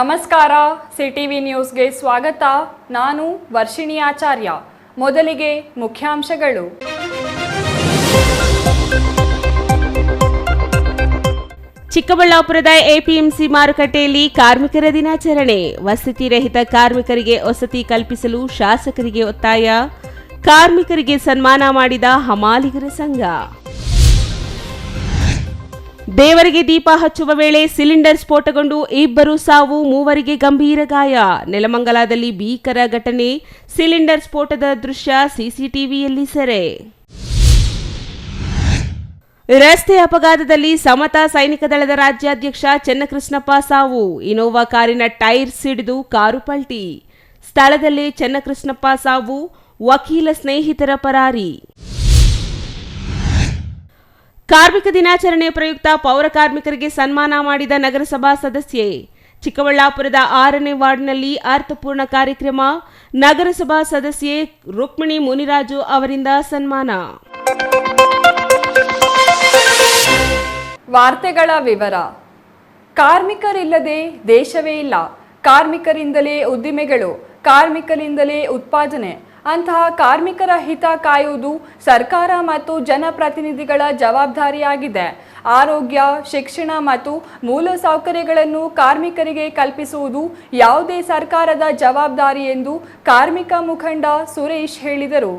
ನಮಸ್ಕಾರ, ಸಿಟಿವಿ ನ್ಯೂಸ್ಗೆ ಸ್ವಾಗತ. ನಾನು ವರ್ಷಿಣಿ ಆಚಾರ್ಯ. ಮೊದಲಿಗೆ ಮುಖ್ಯಾಂಶಗಳು. ಚಿಕ್ಕಬಳ್ಳಾಪುರದ ಎಪಿಎಂಸಿ ಮಾರುಕಟ್ಟೆಯಲ್ಲಿ ಕಾರ್ಮಿಕರ ದಿನಾಚರಣೆ. ವಸತಿ ರಹಿತ ಕಾರ್ಮಿಕರಿಗೆ ವಸತಿ ಕಲ್ಪಿಸಲು ಶಾಸಕರಿಗೆ ಒತ್ತಾಯ. ಕಾರ್ಮಿಕರಿಗೆ ಸನ್ಮಾನ ಮಾಡಿದ ಹಮಾಲಿಗರ ಸಂಘ. ದೇವರಿಗೆ ದೀಪ ಹಚ್ಚುವ ವೇಳೆ ಸಿಲಿಂಡರ್ ಸ್ಫೋಟಗೊಂಡು 2 ಸಾವು, 3 ಗಂಭೀರ ಗಾಯ. ನೆಲಮಂಗಲದಲ್ಲಿ ಭೀಕರ ಘಟನೆ. ಸಿಲಿಂಡರ್ ಸ್ಫೋಟದ ದೃಶ್ಯ ಸಿಸಿಟಿವಿಯಲ್ಲಿ ಸೆರೆ. ರಸ್ತೆ ಅಪಘಾತದಲ್ಲಿ ಸಮತಾ ಸೈನಿಕ ದಳದ ರಾಜ್ಯಾಧ್ಯಕ್ಷ ಚೆನ್ನಕೃಷ್ಣಪ್ಪ ಸಾವು. ಇನೋವಾ ಕಾರಿನ ಟೈರ್ ಸಿಡಿದು ಕಾರು ಪಲ್ಟಿ. ಸ್ಥಳದಲ್ಲೇ ಚೆನ್ನಕೃಷ್ಣಪ್ಪ ಸಾವು. ವಕೀಲ ಸ್ನೇಹಿತರ ಪರಾರಿ. ಕಾರ್ಮಿಕ ದಿನಾಚರಣೆ ಪ್ರಯುಕ್ತ ಪೌರ ಕಾರ್ಮಿಕರಿಗೆ ಸನ್ಮಾನ ಮಾಡಿದ ನಗರಸಭಾ ಸದಸ್ಯೆ. ಚಿಕ್ಕಬಳ್ಳಾಪುರದ 6ನೇ ವಾರ್ಡ್ನಲ್ಲಿ ಅರ್ಥಪೂರ್ಣ ಕಾರ್ಯಕ್ರಮ. ನಗರಸಭಾ ಸದಸ್ಯೆ ರುಕ್ಮಿಣಿ ಮುನಿರಾಜು ಅವರಿಂದ ಸನ್ಮಾನ. ವಾರ್ತೆಗಳ ವಿವರ. ಕಾರ್ಮಿಕರಿಲ್ಲದೆ ದೇಶವೇ ಇಲ್ಲ. ಕಾರ್ಮಿಕರಿಂದಲೇ ಉದ್ದಿಮೆಗಳು, ಕಾರ್ಮಿಕರಿಂದಲೇ ಉತ್ಪಾದನೆ. ಅಂತಹ ಕಾರ್ಮಿಕರ ಹಿತ ಕಾಯುವುದು ಸರ್ಕಾರ ಮತ್ತು ಜನಪ್ರತಿನಿಧಿಗಳ ಜವಾಬ್ದಾರಿಯಾಗಿದೆ. ಆರೋಗ್ಯ, ಶಿಕ್ಷಣ ಮತ್ತು ಮೂಲಸೌಕರ್ಯಗಳನ್ನು ಕಾರ್ಮಿಕರಿಗೆ ಕಲ್ಪಿಸುವುದು ಯಾವುದೇ ಸರ್ಕಾರದ ಜವಾಬ್ದಾರಿ ಎಂದು ಕಾರ್ಮಿಕ ಮುಖಂಡ ಸುರೇಶ್ ಹೇಳಿದರು.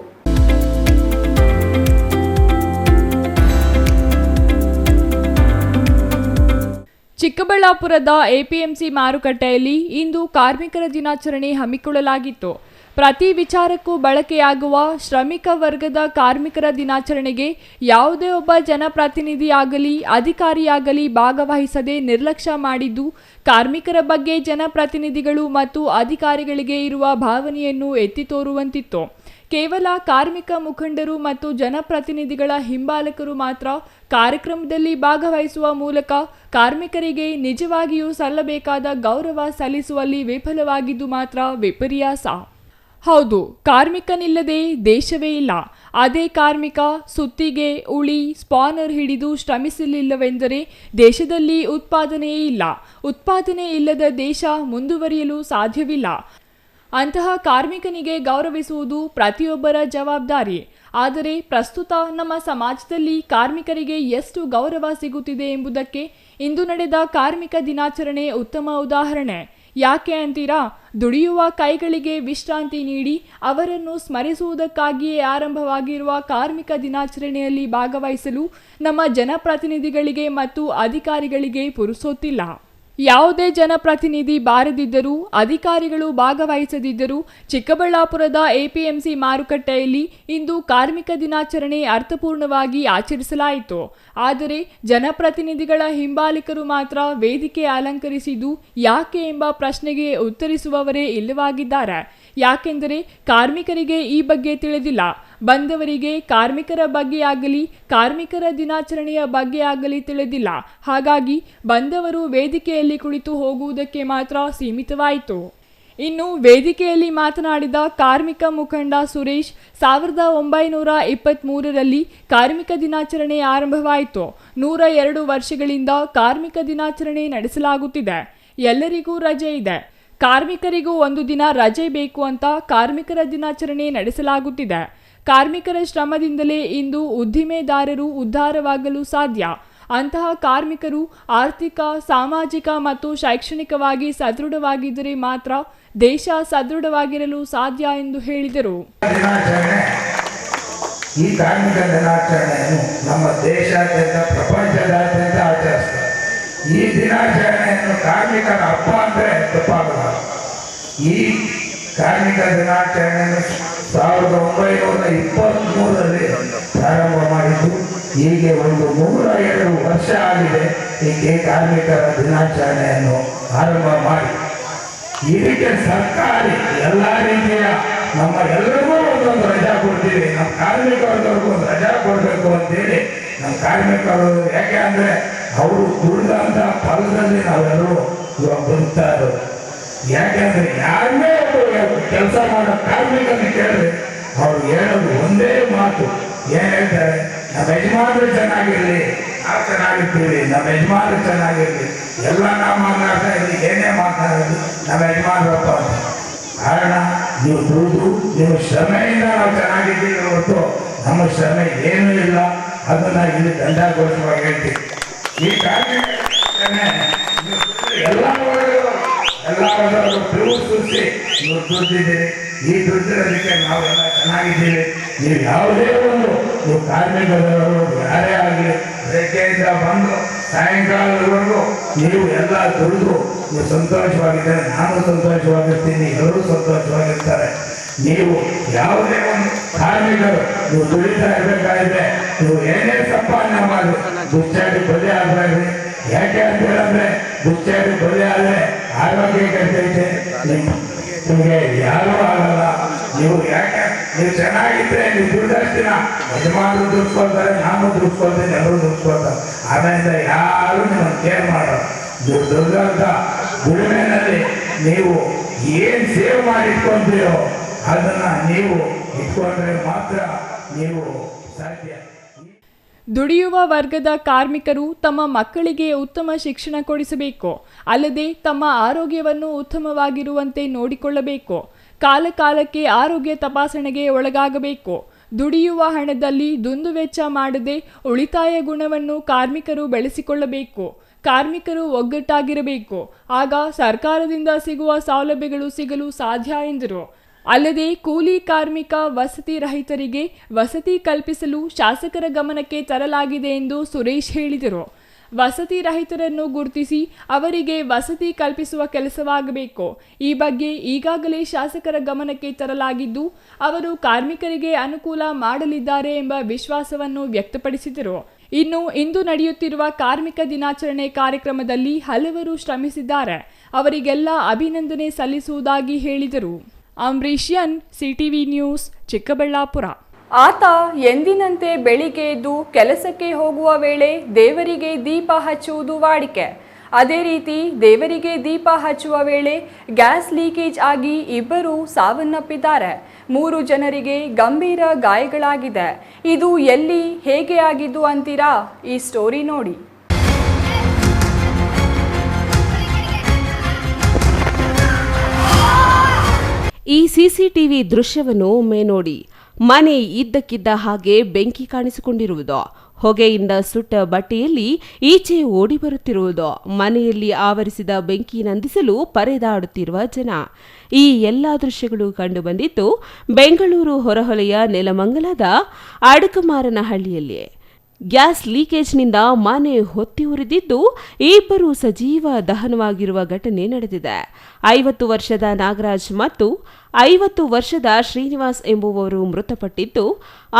ಚಿಕ್ಕಬಳ್ಳಾಪುರದ ಎಪಿಎಂಸಿ ಮಾರುಕಟ್ಟೆಯಲ್ಲಿ ಇಂದು ಕಾರ್ಮಿಕರ ದಿನಾಚರಣೆ ಹಮ್ಮಿಕೊಳ್ಳಲಾಗಿತ್ತು. ಪ್ರತಿ ವಿಚಾರಕ್ಕೂ ಬಳಕೆಯಾಗುವ ಶ್ರಮಿಕ ವರ್ಗದ ಕಾರ್ಮಿಕರ ದಿನಾಚರಣೆಗೆ ಯಾವುದೇ ಒಬ್ಬ ಜನಪ್ರತಿನಿಧಿಯಾಗಲಿ ಅಧಿಕಾರಿಯಾಗಲಿ ಭಾಗವಹಿಸದೆ ನಿರ್ಲಕ್ಷ್ಯ ಮಾಡಿದ್ದು ಕಾರ್ಮಿಕರ ಬಗ್ಗೆ ಜನಪ್ರತಿನಿಧಿಗಳು ಮತ್ತು ಅಧಿಕಾರಿಗಳಿಗೆ ಇರುವ ಭಾವನೆಯನ್ನು ಎತ್ತಿ ತೋರುವಂತಿತ್ತು. ಕೇವಲ ಕಾರ್ಮಿಕ ಮುಖಂಡರು ಮತ್ತು ಜನಪ್ರತಿನಿಧಿಗಳ ಹಿಂಬಾಲಕರು ಮಾತ್ರ ಕಾರ್ಯಕ್ರಮದಲ್ಲಿ ಭಾಗವಹಿಸುವ ಮೂಲಕ ಕಾರ್ಮಿಕರಿಗೆ ನಿಜವಾಗಿಯೂ ಸಲ್ಲಬೇಕಾದ ಗೌರವ ಸಲ್ಲಿಸುವಲ್ಲಿ ವಿಫಲವಾಗಿದ್ದು ಮಾತ್ರ ವಿಪರ್ಯಾಸ. ಹೌದು, ಕಾರ್ಮಿಕನಿಲ್ಲದೆ ದೇಶವೇ ಇಲ್ಲ. ಅದೇ ಕಾರ್ಮಿಕ ಸುತ್ತಿಗೆ, ಉಳಿ, ಸ್ಪಾನರ್ ಹಿಡಿದು ಶ್ರಮಿಸಲಿಲ್ಲವೆಂದರೆ ದೇಶದಲ್ಲಿ ಉತ್ಪಾದನೆಯೇ ಇಲ್ಲ. ಉತ್ಪಾದನೆ ಇಲ್ಲದ ದೇಶ ಮುಂದುವರಿಯಲು ಸಾಧ್ಯವಿಲ್ಲ. ಅಂತಹ ಕಾರ್ಮಿಕನಿಗೆ ಗೌರವಿಸುವುದು ಪ್ರತಿಯೊಬ್ಬರ ಜವಾಬ್ದಾರಿ. ಆದರೆ ಪ್ರಸ್ತುತ ನಮ್ಮ ಸಮಾಜದಲ್ಲಿ ಕಾರ್ಮಿಕರಿಗೆ ಎಷ್ಟು ಗೌರವ ಸಿಗುತ್ತಿದೆ ಎಂಬುದಕ್ಕೆ ಇಂದು ನಡೆದ ಕಾರ್ಮಿಕ ದಿನಾಚರಣೆ ಉತ್ತಮ ಉದಾಹರಣೆ. ಯಾಕೆ ಅಂತೀರಾ? ದುಡಿಯುವ ಕೈಗಳಿಗೆ ವಿಶ್ರಾಂತಿ ನೀಡಿ ಅವರನ್ನು ಸ್ಮರಿಸುವುದಕ್ಕಾಗಿಯೇ ಆರಂಭವಾಗಿರುವ ಕಾರ್ಮಿಕ ದಿನಾಚರಣೆಯಲ್ಲಿ ಭಾಗವಹಿಸಲು ನಮ್ಮ ಜನಪ್ರತಿನಿಧಿಗಳಿಗೆ ಮತ್ತು ಅಧಿಕಾರಿಗಳಿಗೆ ಪುರುಸೊತ್ತಿಲ್ಲ. ಯಾವುದೇ ಜನಪ್ರತಿನಿಧಿ ಬಾರದಿದ್ದರೂ, ಅಧಿಕಾರಿಗಳು ಭಾಗವಹಿಸದಿದ್ದರೂ ಚಿಕ್ಕಬಳ್ಳಾಪುರದ ಎಪಿಎಂಸಿ ಮಾರುಕಟ್ಟೆಯಲ್ಲಿ ಇಂದು ಕಾರ್ಮಿಕ ದಿನಾಚರಣೆ ಅರ್ಥಪೂರ್ಣವಾಗಿ ಆಚರಿಸಲಾಯಿತು. ಆದರೆ ಜನಪ್ರತಿನಿಧಿಗಳ ಹಿಂಬಾಲಕರು ಮಾತ್ರ ವೇದಿಕೆ ಅಲಂಕರಿಸಿದ್ದು ಯಾಕೆ ಎಂಬ ಪ್ರಶ್ನೆಗೆ ಉತ್ತರಿಸುವವರೇ ಇಲ್ಲವಾಗಿದ್ದಾರೆ. ಯಾಕೆಂದರೆ ಕಾರ್ಮಿಕರಿಗೆ ಈ ಬಗ್ಗೆ ತಿಳಿದಿಲ್ಲ. ಬಂದವರಿಗೆ ಕಾರ್ಮಿಕರ ಬಗ್ಗೆ ಆಗಲಿ ಕಾರ್ಮಿಕರ ದಿನಾಚರಣೆಯ ಬಗ್ಗೆ ಆಗಲಿ ತಿಳಿದಿಲ್ಲ. ಹಾಗಾಗಿ ಬಂದವರು ವೇದಿಕೆಯಲ್ಲಿ ಕುಳಿತು ಹೋಗುವುದಕ್ಕೆ ಮಾತ್ರ ಸೀಮಿತವಾಯಿತು. ಇನ್ನು ವೇದಿಕೆಯಲ್ಲಿ ಮಾತನಾಡಿದ ಕಾರ್ಮಿಕ ಮುಖಂಡ ಸುರೇಶ್, 1923ರಲ್ಲಿ ಕಾರ್ಮಿಕ ದಿನಾಚರಣೆ ಆರಂಭವಾಯಿತು. 102 ವರ್ಷಗಳಿಂದ ಕಾರ್ಮಿಕ ದಿನಾಚರಣೆ ನಡೆಸಲಾಗುತ್ತಿದೆ. ಎಲ್ಲರಿಗೂ ರಜೆ ಇದೆ. ಕಾರ್ಮಿಕರಿಗೂ ಒಂದು ದಿನ ರಜೆ ಬೇಕು ಅಂತ ಕಾರ್ಮಿಕರ ದಿನಾಚರಣೆ ನಡೆಸಲಾಗುತ್ತಿದೆ. ಕಾರ್ಮಿಕರ ಶ್ರಮದಿಂದಲೇ ಇಂದು ಉದ್ದಿಮೆದಾರರು ಉದ್ಧಾರವಾಗಲು ಸಾಧ್ಯ. ಅಂತಹ ಕಾರ್ಮಿಕರು ಆರ್ಥಿಕ, ಸಾಮಾಜಿಕ ಮತ್ತು ಶೈಕ್ಷಣಿಕವಾಗಿ ಸದೃಢವಾಗಿದ್ದರೆ ಮಾತ್ರ ದೇಶ ಸದೃಢವಾಗಿರಲು ಸಾಧ್ಯ ಎಂದು ಹೇಳಿದರು. ಈ ಕಾರ್ಮಿಕ ದಿನಾಚರಣೆಯನ್ನು ನಮ್ಮ ದೇಶಾದ್ಯಂತ, ಪ್ರಪಂಚದಾದ್ಯಂತ ಆಚರಿಸ್ತಾರೆ. ಈ ದಿನಾಚರಣೆಯನ್ನು ಕಾರ್ಮಿಕರ ಹಬ್ಬ ಅಂದರೆ ತಪ್ಪಾಗಲ್ಲ. ಈ ಕಾರ್ಮಿಕ ದಿನಾಚರಣೆಯನ್ನು 1923ರಲ್ಲಿ ಪ್ರಾರಂಭ ಮಾಡಿದ್ದು ಹೀಗೆ ಒಂದು 102 ವರ್ಷ ಆಗಿದೆ. ಹೀಗೆ ಕಾರ್ಮಿಕರ ದಿನಾಚರಣೆಯನ್ನು ಆರಂಭ ಮಾಡಿ ಇದಕ್ಕೆ ಸರ್ಕಾರಿ ಎಲ್ಲ ರೀತಿಯ ನಮ್ಮ ಎಲ್ಲರಿಗೂ ಒಂದೊಂದು ರಜಾ ಕೊಡ್ತೀವಿ. ನಮ್ಮ ಕಾರ್ಮಿಕರಿಗೂ ಒಂದು ರಜಾ ಕೊಡಬೇಕು ಅಂತೇಳಿ ನಮ್ಮ ಕಾರ್ಮಿಕರು, ಯಾಕೆ ಅಂದರೆ ಅವರು ದುಡಿದಂಥ ಫಲದಲ್ಲಿ ನಾವೆಲ್ಲರೂ ಇವಾಗ ಬದುಕ್ತಾ ಇರೋದು. ಯಾಕೆಂದರೆ ಯಾರನ್ನೇ ಒಬ್ಬರು ಕೆಲಸ ಮಾಡೋ ಕಾರ್ಮಿಕರನ್ನ ಕೇಳಿದ್ರೆ ಅವ್ರು ಹೇಳೋದು ಒಂದೇ ಮಾತು. ಏನು ಹೇಳ್ತಾರೆ? ನಮ್ಮ ಯಜಮಾನರು ಚೆನ್ನಾಗಿರಲಿ, ನಾವು ಚೆನ್ನಾಗಿರ್ತೀವಿ, ನಮ್ಮ ಯಜಮಾನರು ಚೆನ್ನಾಗಿರಲಿ, ಎಲ್ಲ ನಾವು ಮಾತನಾಡ್ತಾ ಇದ್ವಿ, ಏನೇ ಮಾತನಾಡೋದು ನಮ್ಮ ಯಜಮಾನರಪ್ಪ ಅಂತ. ಕಾರಣ ನೀವು ದುಡಿದು ನೀವು ಶ್ರಮೆಯಿಂದ ನಾವು ಚೆನ್ನಾಗಿದ್ದೀವಿ ಹೊರತು ನಮ್ಮ ಶ್ರಮೆ ಏನೂ ಇಲ್ಲ. ಅದನ್ನು ಇಲ್ಲಿ ದಂಡಾಘೋಷವಾಗಿ ಹೇಳ್ತೀವಿ. ಈ ಕಾರ್ಯ ಎಲ್ಲ ಸೂಚಿಸಿ ನೀವು ದುಡ್ದಿದ್ದೀರಿ. ಈ ದುಡ್ಡಿರೋದಕ್ಕೆ ನಾವೆಲ್ಲ ಚೆನ್ನಾಗಿದ್ದೀವಿ. ನೀವು ಯಾವುದೇ ಒಂದು ನೀವು ಕಾರ್ಮಿಕರು ಯಾರೇ ಆಗಲಿ ಬೆಳಗ್ಗೆಯಿಂದ ಬಂದು ಸಾಯಂಕಾಲದವರೆಗೂ ನೀವು ಎಲ್ಲ ದುಡಿದು ನೀವು ಸಂತೋಷವಾಗಿದ್ದರೆ ನಾನು ಸಂತೋಷವಾಗಿರ್ತೀನಿ, ಎಲ್ಲರೂ ಸಂತೋಷವಾಗಿರ್ತಾರೆ. ನೀವು ಯಾವುದೇ ಒಂದು ಕಾರ್ಮಿಕರು ನೀವು ದುಡಿತಾ ಇರಬೇಕಾದ್ರೆ ನೀವು ಏನೇ ಸಂಪಾದನೆ ಮಾಡಿ ದುಶ್ಚಟಕ್ಕೆ ಬಲಿ ಆಗಬೇಡ್ರಿ. ಯಾಕೆ ಅಂತ ಹೇಳಿದ್ರೆ ದುಶ್ಚಟಕ್ಕೆ ಬಲಿ ಆದರೆ ಆರೋಗ್ಯ ಕೆಡ್ತೈತೆ, ನಿಮಗೆ ಯಾರೂ ಆಗಲ್ಲ. ನೀವು ಯಾಕೆ ನೀವು ಚೆನ್ನಾಗಿದ್ರೆ ನೀವು ದುಡ್ಡಷ್ಟಿನ ಯಜಮಾನರು ದುಡ್ಸ್ಕೊಳ್ತಾರೆ, ನಾನು ದುಡ್ಸ್ಕೊಳ್ತೀನಿ, ಎಲ್ಲರೂ ದುಡ್ಸ್ಕೊಳ್ತಾರೆ. ಆಮೇಲೆ ಯಾರು ನಿಮ್ಮನ್ನು ಕೇರ್ ಮಾಡೋದು. ದುಡ್ಡಂತ ದುಡಿಮೆನಲ್ಲಿ ನೀವು ಏನು ಸೇವ್ ಮಾಡಿ ಇಟ್ಕೊಂತೀರೋ ಅದನ್ನು ನೀವು ಇಟ್ಕೊಂಡ್ರೆ ಮಾತ್ರ ನೀವು ಸಾಧ್ಯ. ದುಡಿಯುವ ವರ್ಗದ ಕಾರ್ಮಿಕರು ತಮ್ಮ ಮಕ್ಕಳಿಗೆ ಉತ್ತಮ ಶಿಕ್ಷಣ ಕೊಡಿಸಬೇಕು. ಅಲ್ಲದೆ ತಮ್ಮ ಆರೋಗ್ಯವನ್ನು ಉತ್ತಮವಾಗಿರುವಂತೆ ನೋಡಿಕೊಳ್ಳಬೇಕು. ಕಾಲಕಾಲಕ್ಕೆ ಆರೋಗ್ಯ ತಪಾಸಣೆಗೆ ಒಳಗಾಗಬೇಕು. ದುಡಿಯುವ ಹಣದಲ್ಲಿ ದುಂದುವೆಚ್ಚ ಮಾಡದೆ ಉಳಿತಾಯ ಗುಣವನ್ನು ಕಾರ್ಮಿಕರು ಬೆಳೆಸಿಕೊಳ್ಳಬೇಕು. ಕಾರ್ಮಿಕರು ಒಗ್ಗಟ್ಟಾಗಿರಬೇಕು. ಆಗ ಸರ್ಕಾರದಿಂದ ಸಿಗುವ ಸೌಲಭ್ಯಗಳು ಸಿಗಲು ಸಾಧ್ಯ ಎಂದರು. ಅಲ್ಲದೆ ಕೂಲಿ ಕಾರ್ಮಿಕ ವಸತಿ ರಹಿತರಿಗೆ ವಸತಿ ಕಲ್ಪಿಸಲು ಶಾಸಕರ ಗಮನಕ್ಕೆ ತರಲಾಗಿದೆ ಎಂದು ಸುರೇಶ್ ಹೇಳಿದರು. ವಸತಿ ರಹಿತರನ್ನು ಗುರುತಿಸಿ ಅವರಿಗೆ ವಸತಿ ಕಲ್ಪಿಸುವ ಕೆಲಸವಾಗಬೇಕು. ಈ ಬಗ್ಗೆ ಈಗಾಗಲೇ ಶಾಸಕರ ಗಮನಕ್ಕೆ ತರಲಾಗಿದ್ದು ಅವರು ಕಾರ್ಮಿಕರಿಗೆ ಅನುಕೂಲ ಮಾಡಲಿದ್ದಾರೆ ಎಂಬ ವಿಶ್ವಾಸವನ್ನು ವ್ಯಕ್ತಪಡಿಸಿದರು. ಇನ್ನು ಇಂದು ನಡೆಯುತ್ತಿರುವ ಕಾರ್ಮಿಕ ದಿನಾಚರಣೆ ಕಾರ್ಯಕ್ರಮದಲ್ಲಿ ಹಲವರು ಶ್ರಮಿಸಿದ್ದಾರೆ. ಅವರಿಗೆಲ್ಲ ಅಭಿನಂದನೆ ಸಲ್ಲಿಸುವುದಾಗಿ ಹೇಳಿದರು. ಅಂಬರೀಷಿಯನ್, ಸಿಟಿವಿ ನ್ಯೂಸ್, ಚಿಕ್ಕಬಳ್ಳಾಪುರ. ಆತ ಎಂದಿನಂತೆ ಬೆಳಿಗ್ಗೆ ಎದ್ದು ಕೆಲಸಕ್ಕೆ ಹೋಗುವ ವೇಳೆ ದೇವರಿಗೆ ದೀಪ ಹಚ್ಚುವುದು ವಾಡಿಕೆ. ಅದೇ ರೀತಿ ದೇವರಿಗೆ ದೀಪ ಹಚ್ಚುವ ವೇಳೆ ಗ್ಯಾಸ್ ಲೀಕೇಜ್ ಆಗಿ ಇಬ್ಬರು ಸಾವನ್ನಪ್ಪಿದ್ದಾರೆ. 3 ಜನರಿಗೆ ಗಂಭೀರ ಗಾಯಗಳಾಗಿದೆ. ಇದು ಎಲ್ಲಿ ಹೇಗೆ ಆಗಿದ್ದು ಅಂತೀರಾ? ಈ ಸ್ಟೋರಿ ನೋಡಿ. ಈ ಸಿಸಿಟಿವಿ ದೃಶ್ಯವನ್ನು ಒಮ್ಮೆ ನೋಡಿ. ಮನೆ ಇದ್ದಕ್ಕಿದ್ದ ಹಾಗೆ ಬೆಂಕಿ ಕಾಣಿಸಿಕೊಂಡಿರುವುದು, ಹೊಗೆಯಿಂದ ಸುಟ್ಟ ಬಟ್ಟೆಯಲ್ಲಿ ಈಚೆ ಓಡಿ ಬರುತ್ತಿರುವುದು, ಮನೆಯಲ್ಲಿ ಆವರಿಸಿದ ಬೆಂಕಿ ನಂದಿಸಲು ಪರದಾಡುತ್ತಿರುವ ಜನ. ಈ ಎಲ್ಲ ದೃಶ್ಯಗಳು ಕಂಡುಬಂದಿದ್ದು ಬೆಂಗಳೂರು ಹೊರವಲಯ ನೆಲಮಂಗಲದ ಅಡಕಮಾರನಹಳ್ಳಿಯಲ್ಲಿ. ಗ್ಯಾಸ್ ಲೀಕೇಜ್ನಿಂದ ಮನೆ ಹೊತ್ತಿ ಉರಿದಿದ್ದು ಇಬ್ಬರು ಸಜೀವ ದಹನವಾಗಿರುವ ಘಟನೆ ನಡೆದಿದೆ. 50 ವರ್ಷದ ನಾಗರಾಜ್ ಮತ್ತು 50 ವರ್ಷದ ಶ್ರೀನಿವಾಸ್ ಎಂಬುವವರು ಮೃತಪಟ್ಟಿದ್ದು,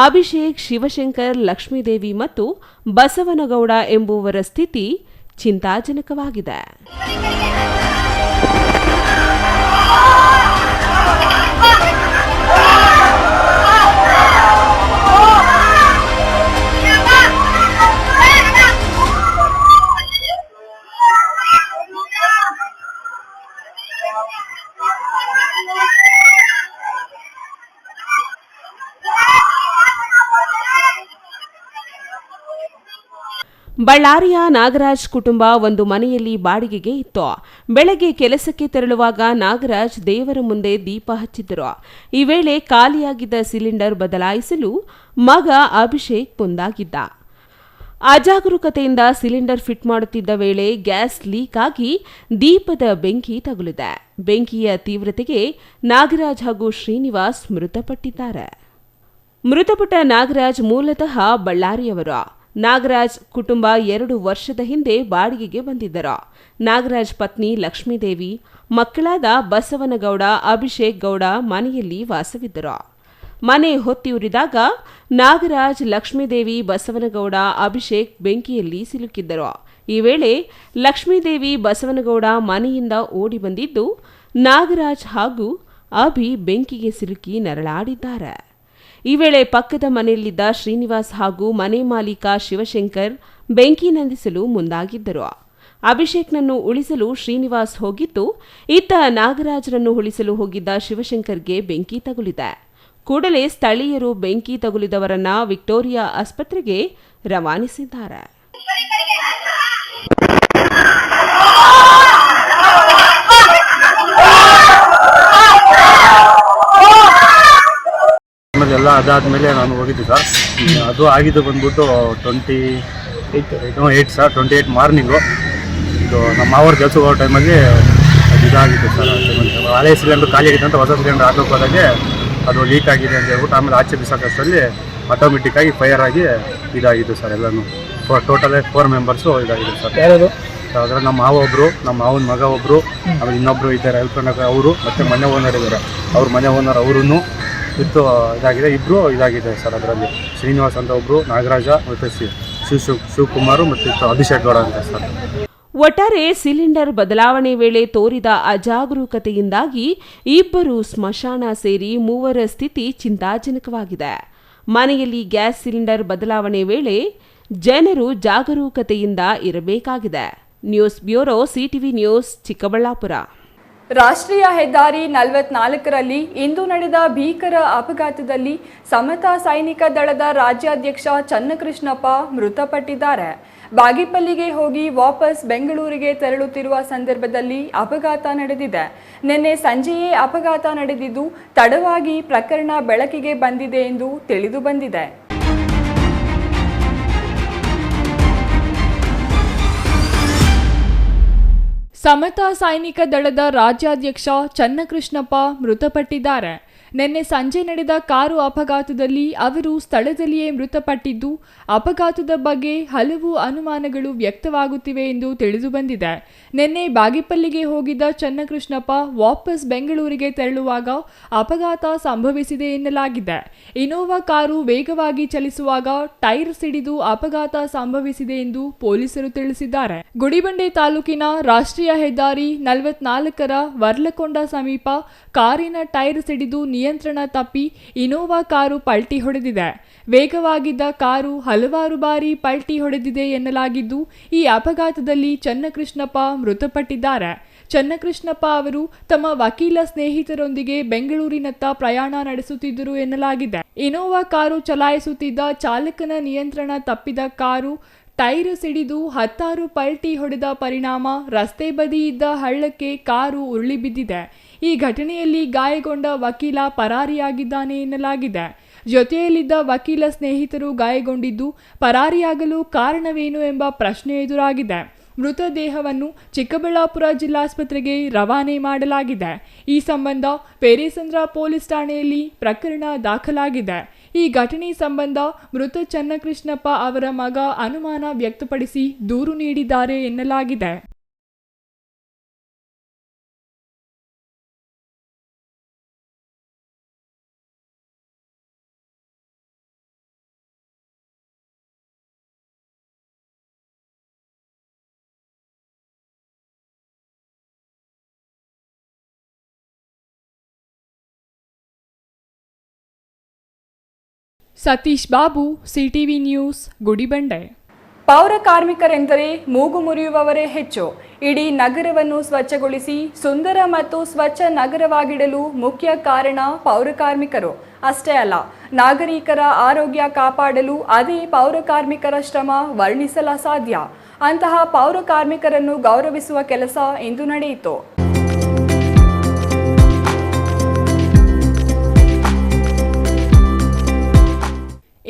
ಅಭಿಷೇಕ್, ಶಿವಶಂಕರ್, ಲಕ್ಷ್ಮೀದೇವಿ ಮತ್ತು ಬಸವನಗೌಡ ಎಂಬುವರ ಸ್ಥಿತಿ ಚಿಂತಾಜನಕವಾಗಿದೆ. ಬಳ್ಳಾರಿಯ ನಾಗರಾಜ್ ಕುಟುಂಬ ಒಂದು ಮನೆಯಲ್ಲಿ ಬಾಡಿಗೆಗೆ ಇತ್ತು. ಬೆಳಗ್ಗೆ ಕೆಲಸಕ್ಕೆ ತೆರಳುವಾಗ ನಾಗರಾಜ್ ದೇವರ ಮುಂದೆ ದೀಪ ಹಚ್ಚಿದ್ದರು. ಈ ವೇಳೆ ಖಾಲಿಯಾಗಿದ್ದ ಸಿಲಿಂಡರ್ ಬದಲಾಯಿಸಲು ಮಗ ಅಭಿಷೇಕ್ ಮುಂದಾಗಿದ್ದ. ಅಜಾಗರೂಕತೆಯಿಂದ ಸಿಲಿಂಡರ್ ಫಿಟ್ ಮಾಡುತ್ತಿದ್ದ ವೇಳೆ ಗ್ಯಾಸ್ ಲೀಕ್ ಆಗಿ ದೀಪದ ಬೆಂಕಿ ತಗುಲಿದೆ. ಬೆಂಕಿಯ ತೀವ್ರತೆಗೆ ನಾಗರಾಜ್ ಹಾಗೂ ಶ್ರೀನಿವಾಸ್ ಮೃತಪಟ್ಟಿದ್ದಾರೆ. ಮೃತಪಟ್ಟ ನಾಗರಾಜ್ ಮೂಲತಃ ಬಳ್ಳಾರಿಯವರು. ನಾಗರಾಜ್ ಕುಟುಂಬ 2 ವರ್ಷದ ಹಿಂದೆ ಬಾಡಿಗೆಗೆ ಬಂದಿದ್ದರು. ನಾಗರಾಜ್ ಪತ್ನಿ ಲಕ್ಷ್ಮೀದೇವಿ, ಮಕ್ಕಳಾದ ಬಸವನಗೌಡ, ಅಭಿಷೇಕ್ ಗೌಡ ಮನೆಯಲ್ಲಿ ವಾಸವಿದ್ದರು. ಮನೆ ಹೊತ್ತಿ ಉರಿದಾಗ ನಾಗರಾಜ್, ಲಕ್ಷ್ಮೀದೇವಿ, ಬಸವನಗೌಡ, ಅಭಿಷೇಕ್ ಬೆಂಕಿಯಲ್ಲಿ ಸಿಲುಕಿದ್ದರು. ಈ ವೇಳೆ ಲಕ್ಷ್ಮೀದೇವಿ, ಬಸವನಗೌಡ ಮನೆಯಿಂದ ಓಡಿ ಬಂದಿದ್ದು ನಾಗರಾಜ್ ಹಾಗೂ ಅಭಿ ಬೆಂಕಿಗೆ ಸಿಲುಕಿ ನರಳಾಡಿದ್ದಾರೆ. ಈ ವೇಳೆ ಪಕ್ಕದ ಮನೆಯಲ್ಲಿದ್ದ ಶ್ರೀನಿವಾಸ್ ಹಾಗೂ ಮನೆ ಮಾಲೀಕ ಶಿವಶಂಕರ್ ಬೆಂಕಿ ನಂದಿಸಲು ಮುಂದಾಗಿದ್ದರು. ಅಭಿಷೇಕ್ನನ್ನು ಉಳಿಸಲು ಶ್ರೀನಿವಾಸ್ ಹೋಗಿದ್ದು, ಇತ್ತ ನಾಗರಾಜ್ರನ್ನು ಉಳಿಸಲು ಹೋಗಿದ್ದ ಶಿವಶಂಕರ್ಗೆ ಬೆಂಕಿ ತಗುಲಿದೆ. ಕೂಡಲೇ ಸ್ಥಳೀಯರು ಬೆಂಕಿ ತಗುಲಿದವರನ್ನ ವಿಕ್ಟೋರಿಯಾ ಆಸ್ಪತ್ರೆಗೆ ರವಾನಿಸಿದ್ದಾರೆ. ಎಲ್ಲ ಅದಾದಮೇಲೆ ನಾನು ಹೋಗಿದ್ದೆ ಸರ್. ಅದು ಆಗಿದ್ದು ಬಂದ್ಬಿಟ್ಟು 28 ಮಾರ್ನಿಂಗು. ಇದು ನಮ್ಮ ಮಾವರ ಕೆಲಸ ಹೋಗೋ ಟೈಮಲ್ಲಿ ಅದು ಇದಾಗಿತ್ತು ಸರ್. ಹಳೆ ಸಿಲಿಂಡರ್ ಖಾಲಿ ಆಗಿತ್ತು ಅಂತ ಹೊಸ ಸಿಲಿಂಡರ್ ಹಾಕೋಕೆ ಹೋದಾಗೆ ಅದು ಲೀಕ್ ಆಗಿದೆ ಅಂತ ಹೇಳ್ಬಿಟ್ಟು ಆಮೇಲೆ ಆಚೆ ಬಿಸಾಕೋಷ್ಟರಲ್ಲಿ ಆಟೋಮೆಟಿಕ್ಕಾಗಿ ಫೈರ್ ಆಗಿ ಇದಾಗಿತ್ತು ಸರ್. ಎಲ್ಲನೂ ಟೋಟಲ್ 4 ಮೆಂಬರ್ಸು ಇದಾಗಿದೆ ಸರ್. ಯಾರು ಅದರಲ್ಲಿ ನಮ್ಮ ಮಾವ ಒಬ್ಬರು, ನಮ್ಮ ಮಾವನ ಮಗ ಒಬ್ಬರು, ಆಮೇಲೆ ಇನ್ನೊಬ್ಬರು ಇದ್ದಾರೆ ಹೆಲ್ಪ್ ಅವರು, ಮತ್ತು ಮನೆ ಓನರ್ ಇದ್ದಾರೆ. ಅವ್ರ ಮನೆ ಓನರ್ ಅವರೂ ಇತ್ತು ಇದಾಗಿದೆ. ಇಬ್ಬರು ಇದಾಗಿದೆ ಸರ್. ಅದರಲ್ಲಿ ಶ್ರೀನಿವಾಸ್ ಅಂತ ಒಬ್ಬರು, ನಾಗರಾಜ ಮತ್ತು ಶಿವಕುಮಾರು ಮತ್ತು ಅಭಿಷೇಕ್ ಗೌಡ ಅಂತ ಸರ್. ಒಟ್ಟಾರೆ ಸಿಲಿಂಡರ್ ಬದಲಾವಣೆ ವೇಳೆ ತೋರಿದ ಅಜಾಗರೂಕತೆಯಿಂದಾಗಿ ಇಬ್ಬರು ಸ್ಮಶಾನ ಸೇರಿ 3 ಸ್ಥಿತಿ ಚಿಂತಾಜನಕವಾಗಿದೆ. ಮನೆಯಲ್ಲಿ ಗ್ಯಾಸ್ ಸಿಲಿಂಡರ್ ಬದಲಾವಣೆ ವೇಳೆ ಜನರು ಜಾಗರೂಕತೆಯಿಂದ ಇರಬೇಕಾಗಿದೆ. News bureau, CTV news, Chikkaballapur. ರಾಷ್ಟ್ರೀಯ ಹೆದ್ದಾರಿ 44ರಲ್ಲಿ ಇಂದು ನಡೆದ ಭೀಕರ ಅಪಘಾತದಲ್ಲಿ ಸಮತಾ ಸೈನಿಕ ದಳದ ರಾಜ್ಯಾಧ್ಯಕ್ಷ ಚನ್ನಕೃಷ್ಣಪ್ಪ ಮೃತಪಟ್ಟಿದ್ದಾರೆ. ಬಾಗೇಪಲ್ಲಿಗೆ ಹೋಗಿ ವಾಪಸ್ ಬೆಂಗಳೂರಿಗೆ ತೆರಳುತ್ತಿರುವ ಸಂದರ್ಭದಲ್ಲಿ ಅಪಘಾತ ನಡೆದಿದೆ. ನಿನ್ನೆ ಸಂಜೆಯೇ ಅಪಘಾತ ನಡೆದಿದ್ದು ತಡವಾಗಿ ಪ್ರಕರಣ ಬೆಳಕಿಗೆ ಬಂದಿದೆ ಎಂದು ತಿಳಿದು ಬಂದಿದೆ. ಸಮತಾ ಸೈನಿಕ ದಳದ ರಾಜ್ಯಾಧ್ಯಕ್ಷ ಚನ್ನಕೃಷ್ಣಪ್ಪ ಮೃತಪಟ್ಟಿದ್ದಾರೆ. ನಿನ್ನೆ ಸಂಜೆ ನಡೆದ ಕಾರು ಅಪಘಾತದಲ್ಲಿ ಅವರು ಸ್ಥಳದಲ್ಲಿಯೇ ಮೃತಪಟ್ಟಿದ್ದು, ಅಪಘಾತದ ಬಗ್ಗೆ ಹಲವು ಅನುಮಾನಗಳು ವ್ಯಕ್ತವಾಗುತ್ತಿವೆ ಎಂದು ತಿಳಿದು ಬಂದಿದೆ. ನಿನ್ನೆ ಬಾಗೇಪಲ್ಲಿಗೆ ಹೋಗಿದ್ದ ಚನ್ನಕೃಷ್ಣಪ್ಪ ವಾಪಸ್ ಬೆಂಗಳೂರಿಗೆ ತೆರಳುವಾಗ ಅಪಘಾತ ಸಂಭವಿಸಿದೆ ಎನ್ನಲಾಗಿದೆ. ಇನೋವಾ ಕಾರು ವೇಗವಾಗಿ ಚಲಿಸುವಾಗ ಟೈರ್ ಸಿಡಿದು ಅಪಘಾತ ಸಂಭವಿಸಿದೆ ಎಂದು ಪೊಲೀಸರು ತಿಳಿಸಿದ್ದಾರೆ. ಗುಡಿಬಂಡೆ ತಾಲೂಕಿನ ರಾಷ್ಟ್ರೀಯ ಹೆದ್ದಾರಿ 44ರ ವರ್ಲಕೊಂಡ ಸಮೀಪ ಕಾರಿನ ಟೈರ್ ಸಿಡಿದು ನಿಯಂತ್ರಣ ತಪ್ಪಿ ಇನೋವಾ ಕಾರು ಪಲ್ಟಿ ಹೊಡೆದಿದೆ. ವೇಗವಾಗಿದ್ದ ಕಾರು ಹಲವಾರು ಬಾರಿ ಪಲ್ಟಿ ಹೊಡೆದಿದೆ ಎನ್ನಲಾಗಿದ್ದು, ಈ ಅಪಘಾತದಲ್ಲಿ ಚನ್ನಕೃಷ್ಣಪ್ಪ ಮೃತಪಟ್ಟಿದ್ದಾರೆ. ಚನ್ನಕೃಷ್ಣಪ್ಪ ಅವರು ತಮ್ಮ ವಕೀಲ ಸ್ನೇಹಿತರೊಂದಿಗೆ ಬೆಂಗಳೂರಿನತ್ತ ಪ್ರಯಾಣ ನಡೆಸುತ್ತಿದ್ದರು ಎನ್ನಲಾಗಿದೆ. ಇನೋವಾ ಕಾರು ಚಲಾಯಿಸುತ್ತಿದ್ದ ಚಾಲಕನ ನಿಯಂತ್ರಣ ತಪ್ಪಿದ ಕಾರು ಟೈರ್ ಸಿಡಿದು 10 ಪಲ್ಟಿ ಹೊಡೆದ ಪರಿಣಾಮ ರಸ್ತೆ ಬದಿ ಇದ್ದ ಹಳ್ಳಕ್ಕೆ ಕಾರು ಉರುಳಿ ಬಿದ್ದಿದೆ. ಈ ಘಟನೆಯಲ್ಲಿ ಗಾಯಗೊಂಡ ವಕೀಲ ಪರಾರಿಯಾಗಿದ್ದಾನೆ ಎನ್ನಲಾಗಿದೆ. ಜೊತೆಯಲ್ಲಿದ್ದ ವಕೀಲ ಸ್ನೇಹಿತರು ಗಾಯಗೊಂಡಿದ್ದು, ಪರಾರಿಯಾಗಲು ಕಾರಣವೇನು ಎಂಬ ಪ್ರಶ್ನೆ ಎದುರಾಗಿದೆ. ಮೃತದೇಹವನ್ನು ಚಿಕ್ಕಬಳ್ಳಾಪುರ ಜಿಲ್ಲಾಸ್ಪತ್ರೆಗೆ ರವಾನೆ ಮಾಡಲಾಗಿದೆ. ಈ ಸಂಬಂಧ ಪೇರೇಸಂದ್ರ ಪೊಲೀಸ್ ಠಾಣೆಯಲ್ಲಿ ಪ್ರಕರಣ ದಾಖಲಾಗಿದೆ. ಈ ಘಟನೆ ಸಂಬಂಧ ಮೃತ ಚನ್ನಕೃಷ್ಣಪ್ಪ ಅವರ ಮಗ ಅನುಮಾನ ವ್ಯಕ್ತಪಡಿಸಿ ದೂರು ನೀಡಿದ್ದಾರೆ ಎನ್ನಲಾಗಿದೆ. Satish Babu, CTV news, Gudibande. ಪೌರ ಕಾರ್ಮಿಕರೆಂದರೆ ಮೂಗು ಮುರಿಯುವವರೇ ಹೆಚ್ಚು. ಇಡೀ ನಗರವನ್ನು ಸ್ವಚ್ಛಗೊಳಿಸಿ ಸುಂದರ ಮತ್ತು ಸ್ವಚ್ಛ ನಗರವಾಗಿಡಲು ಮುಖ್ಯ ಕಾರಣ ಪೌರ ಕಾರ್ಮಿಕರು. ಅಷ್ಟೇ ಅಲ್ಲ, ನಾಗರಿಕರ ಆರೋಗ್ಯ ಕಾಪಾಡಲು ಅದೇ ಪೌರ ಕಾರ್ಮಿಕರ ಶ್ರಮ ವರ್ಣಿಸಲಸಾಧ್ಯ. ಅಂತಹ ಪೌರ ಕಾರ್ಮಿಕರನ್ನು ಗೌರವಿಸುವ ಕೆಲಸ ಇಂದು ನಡೆಯಿತು.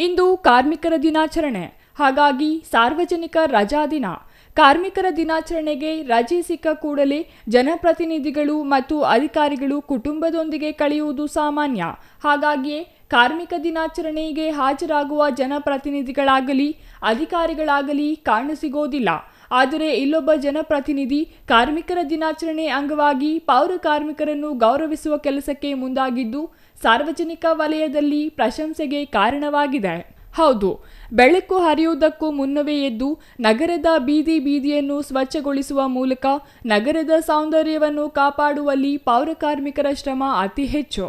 ಇಂದು ಕಾರ್ಮಿಕರ ದಿನಾಚರಣೆ, ಹಾಗಾಗಿ ಸಾರ್ವಜನಿಕ ರಜಾ ದಿನ. ಕಾರ್ಮಿಕರ ದಿನಾಚರಣೆಗೆ ರಜೆ ಸಿಕ್ಕ ಕೂಡಲೇ ಜನಪ್ರತಿನಿಧಿಗಳು ಮತ್ತು ಅಧಿಕಾರಿಗಳು ಕುಟುಂಬದೊಂದಿಗೆ ಕಳೆಯುವುದು ಸಾಮಾನ್ಯ. ಹಾಗಾಗಿಯೇ ಕಾರ್ಮಿಕ ದಿನಾಚರಣೆಗೆ ಹಾಜರಾಗುವ ಜನಪ್ರತಿನಿಧಿಗಳಾಗಲಿ ಅಧಿಕಾರಿಗಳಾಗಲಿ ಕಾಣಸಿಗೋದಿಲ್ಲ. ಆದರೆ ಇಲ್ಲೊಬ್ಬ ಜನಪ್ರತಿನಿಧಿ ಕಾರ್ಮಿಕರ ದಿನಾಚರಣೆ ಅಂಗವಾಗಿ ಪೌರ ಕಾರ್ಮಿಕರನ್ನು ಗೌರವಿಸುವ ಕೆಲಸಕ್ಕೆ ಮುಂದಾಗಿದ್ದು ಸಾರ್ವಜನಿಕ ವಲಯದಲ್ಲಿ ಪ್ರಶಂಸೆಗೆ ಕಾರಣವಾಗಿದೆ. ಹೌದು, ಬೆಳಕು ಹರಿಯುವುದಕ್ಕೂ ಮುನ್ನವೇ ಎದ್ದು ನಗರದ ಬೀದಿ ಬೀದಿಯನ್ನು ಸ್ವಚ್ಛಗೊಳಿಸುವ ಮೂಲಕ ನಗರದ ಸೌಂದರ್ಯವನ್ನು ಕಾಪಾಡುವಲ್ಲಿ ಪೌರ ಕಾರ್ಮಿಕರ ಶ್ರಮ ಅತಿ ಹೆಚ್ಚು.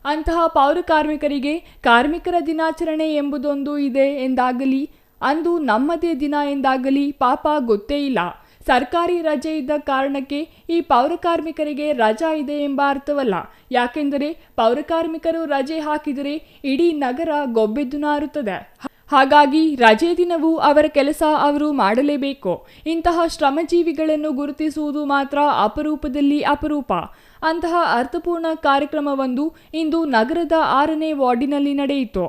ಅಂತಹ ಪೌರ ಕಾರ್ಮಿಕರಿಗೆ ಕಾರ್ಮಿಕರ ದಿನಾಚರಣೆ ಎಂಬುದೊಂದು ಇದೆ ಎಂದಾಗಲಿ, ಅಂದು ನಮ್ಮದೇ ದಿನ ಎಂದಾಗಲಿ ಪಾಪ ಗೊತ್ತೇ ಇಲ್ಲ. ಸರ್ಕಾರಿ ರಜೆ ಇದ್ದ ಕಾರಣಕ್ಕೆ ಈ ಪೌರಕಾರ್ಮಿಕರಿಗೆ ರಜಾ ಇದೆ ಎಂಬ ಅರ್ಥವಲ್ಲ. ಯಾಕೆಂದರೆ ಪೌರಕಾರ್ಮಿಕರು ರಜೆ ಹಾಕಿದರೆ ಇಡೀ ನಗರ ಗೊಬ್ಬೆದ್ದು ನಾರುತ್ತದೆ. ಹಾಗಾಗಿ ರಜೆ ದಿನವೂ ಅವರ ಕೆಲಸ ಅವರು ಮಾಡಲೇಬೇಕು. ಇಂತಹ ಶ್ರಮಜೀವಿಗಳನ್ನು ಗುರುತಿಸುವುದು ಮಾತ್ರ ಅಪರೂಪದಲ್ಲಿ ಅಪರೂಪ. ಅಂತಹ ಅರ್ಥಪೂರ್ಣ ಕಾರ್ಯಕ್ರಮವೊಂದು ಇಂದು ನಗರದ 6ನೇ ವಾರ್ಡಿನಲ್ಲಿ ನಡೆಯಿತು.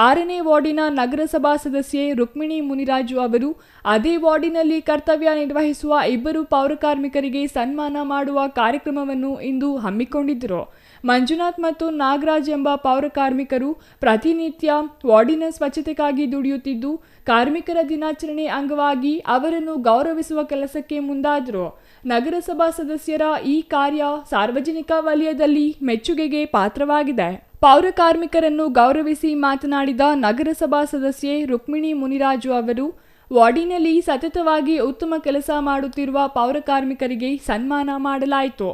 6ನೇ ವಾರ್ಡಿನ ನಗರಸಭಾ ಸದಸ್ಯೆ ರುಕ್ಮಿಣಿ ಮುನಿರಾಜು ಅವರು ಅದೇ ವಾರ್ಡಿನಲ್ಲಿ ಕರ್ತವ್ಯ ನಿರ್ವಹಿಸುವ 2 ಪೌರಕಾರ್ಮಿಕರಿಗೆ ಸನ್ಮಾನ ಮಾಡುವ ಕಾರ್ಯಕ್ರಮವನ್ನು ಇಂದು ಹಮ್ಮಿಕೊಂಡಿದ್ದರು. ಮಂಜುನಾಥ್ ಮತ್ತು ನಾಗರಾಜ್ ಎಂಬ ಪೌರಕಾರ್ಮಿಕರು ಪ್ರತಿನಿತ್ಯ ವಾರ್ಡಿನ ಸ್ವಚ್ಛತೆಗಾಗಿ ದುಡಿಯುತ್ತಿದ್ದು, ಕಾರ್ಮಿಕರ ದಿನಾಚರಣೆ ಅಂಗವಾಗಿ ಅವರನ್ನು ಗೌರವಿಸುವ ಕೆಲಸಕ್ಕೆ ಮುಂದಾದರು. ನಗರಸಭಾ ಸದಸ್ಯರ ಈ ಕಾರ್ಯ ಸಾರ್ವಜನಿಕ ವಲಯದಲ್ಲಿ ಮೆಚ್ಚುಗೆಗೆ ಪಾತ್ರವಾಗಿದೆ. ಪೌರಕಾರ್ಮಿಕರನ್ನು ಗೌರವಿಸಿ ಮಾತನಾಡಿದ ನಗರಸಭಾ ಸದಸ್ಯೆ ರುಕ್ಮಿಣಿ ಮುನಿರಾಜು ಅವರು, ವಾರ್ಡಿನಲ್ಲಿ ಸತತವಾಗಿ ಉತ್ತಮ ಕೆಲಸ ಮಾಡುತ್ತಿರುವ ಪೌರಕಾರ್ಮಿಕರಿಗೆ ಸನ್ಮಾನ ಮಾಡಲಾಯಿತು.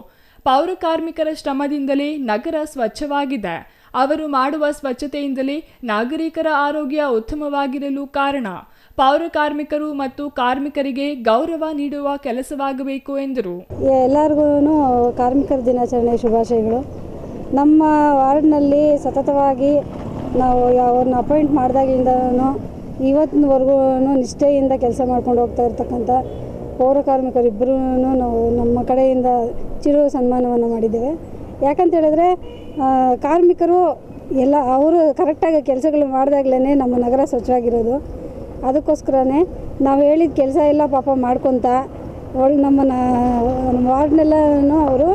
ಪೌರಕಾರ್ಮಿಕರ ಶ್ರಮದಿಂದಲೇ ನಗರ ಸ್ವಚ್ಛವಾಗಿದೆ. ಅವರು ಮಾಡುವ ಸ್ವಚ್ಛತೆಯಿಂದಲೇ ನಾಗರಿಕರ ಆರೋಗ್ಯ ಉತ್ತಮವಾಗಿರಲು ಕಾರಣ. ಪೌರಕಾರ್ಮಿಕರು ಮತ್ತು ಕಾರ್ಮಿಕರಿಗೆ ಗೌರವ ನೀಡುವ ಕೆಲಸವಾಗಬೇಕು ಎಂದರು. ಎಲ್ಲರಿಗೂ ಕಾರ್ಮಿಕರ ದಿನಾಚರಣೆ ಶುಭಾಶಯಗಳು. ನಮ್ಮ ವಾರ್ಡ್ನಲ್ಲಿ ಸತತವಾಗಿ ನಾವು ಅವ್ರನ್ನ ಅಪಾಯಿಂಟ್ ಮಾಡಿದಾಗಲಿಂದನೂ ಇವತ್ತಿನವರೆಗೂ ನಿಷ್ಠೆಯಿಂದ ಕೆಲಸ ಮಾಡ್ಕೊಂಡು ಹೋಗ್ತಾ ಇರ್ತಕ್ಕಂಥ ಪೌರಕಾರ್ಮಿಕರಿಬ್ಬರೂ ನಾವು ನಮ್ಮ ಕಡೆಯಿಂದ ಚಿರು ಸನ್ಮಾನವನ್ನು ಮಾಡಿದ್ದೇವೆ. ಯಾಕಂತ ಹೇಳಿದ್ರೆ ಕಾರ್ಮಿಕರು ಎಲ್ಲ ಅವರು ಕರೆಕ್ಟಾಗಿ ಕೆಲಸಗಳು ಮಾಡಿದಾಗಲೇ ನಮ್ಮ ನಗರ ಸ್ವಚ್ಛವಾಗಿರೋದು. ಅದಕ್ಕೋಸ್ಕರನೇ ನಾವು ಹೇಳಿದ ಕೆಲಸ ಎಲ್ಲ ಪಾಪ ಮಾಡ್ಕೊತ ನಮ್ಮ ವಾರ್ಡ್ನೆಲ್ಲನೂ ಅವರು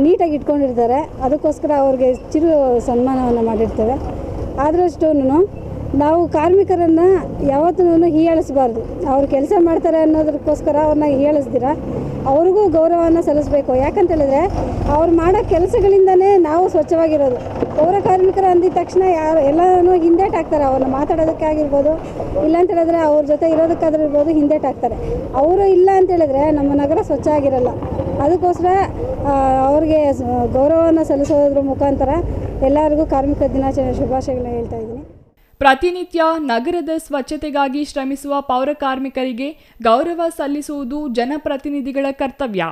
ನೀಟಾಗಿ ಇಟ್ಕೊಂಡಿರ್ತಾರೆ. ಅದಕ್ಕೋಸ್ಕರ ಅವ್ರಿಗೆ ಚಿರು ಸನ್ಮಾನವನ್ನು ಮಾಡಿರ್ತೇವೆ. ಆದರಷ್ಟೂ ನಾವು ಕಾರ್ಮಿಕರನ್ನು ಯಾವತ್ತೂ ಹೀಯಾಳಿಸಬಾರ್ದು. ಅವ್ರು ಕೆಲಸ ಮಾಡ್ತಾರೆ ಅನ್ನೋದಕ್ಕೋಸ್ಕರ ಅವ್ರನ್ನ ಹೀಯಾಳಿಸ್ದಿರ ಅವ್ರಿಗೂ ಗೌರವವನ್ನು ಸಲ್ಲಿಸಬೇಕು. ಯಾಕಂತ ಹೇಳಿದ್ರೆ ಅವ್ರು ಮಾಡೋ ಕೆಲಸಗಳಿಂದನೇ ನಾವು ಸ್ವಚ್ಛವಾಗಿರೋದು. ಪೌರ ಕಾರ್ಮಿಕರು ಅಂದಿದ ತಕ್ಷಣ ಎಲ್ಲನೂ ಹಿಂದೇಟಾಗ್ತಾರೆ. ಅವ್ರನ್ನ ಮಾತಾಡೋದಕ್ಕಾಗಿರ್ಬೋದು, ಇಲ್ಲಾಂತ ಹೇಳಿದ್ರೆ ಅವ್ರ ಜೊತೆ ಇರೋದಕ್ಕಾದ್ರೂ ಇರ್ಬೋದು, ಹಿಂದೇಟಾಗ್ತಾರೆ. ಅವರು ಇಲ್ಲ ಅಂತ ಹೇಳಿದ್ರೆ ನಮ್ಮ ನಗರ ಸ್ವಚ್ಛ ಆಗಿರಲ್ಲ. ಅದಕ್ಕೋಸ್ಕರ ಅವ್ರಿಗೆ ಗೌರವವನ್ನು ಸಲ್ಲಿಸೋದ್ರ ಮುಖಾಂತರ ಎಲ್ಲರಿಗೂ ಕಾರ್ಮಿಕ ದಿನಾಚರಣೆ ಶುಭಾಶಯಗಳನ್ನ ಹೇಳ್ತಾ ಇದ್ದೀನಿ. ಪ್ರತಿನಿತ್ಯ ನಗರದ ಸ್ವಚ್ಛತೆಗಾಗಿ ಶ್ರಮಿಸುವ ಪೌರಕಾರ್ಮಿಕರಿಗೆ ಗೌರವ ಸಲ್ಲಿಸುವುದು ಜನಪ್ರತಿನಿಧಿಗಳ ಕರ್ತವ್ಯ.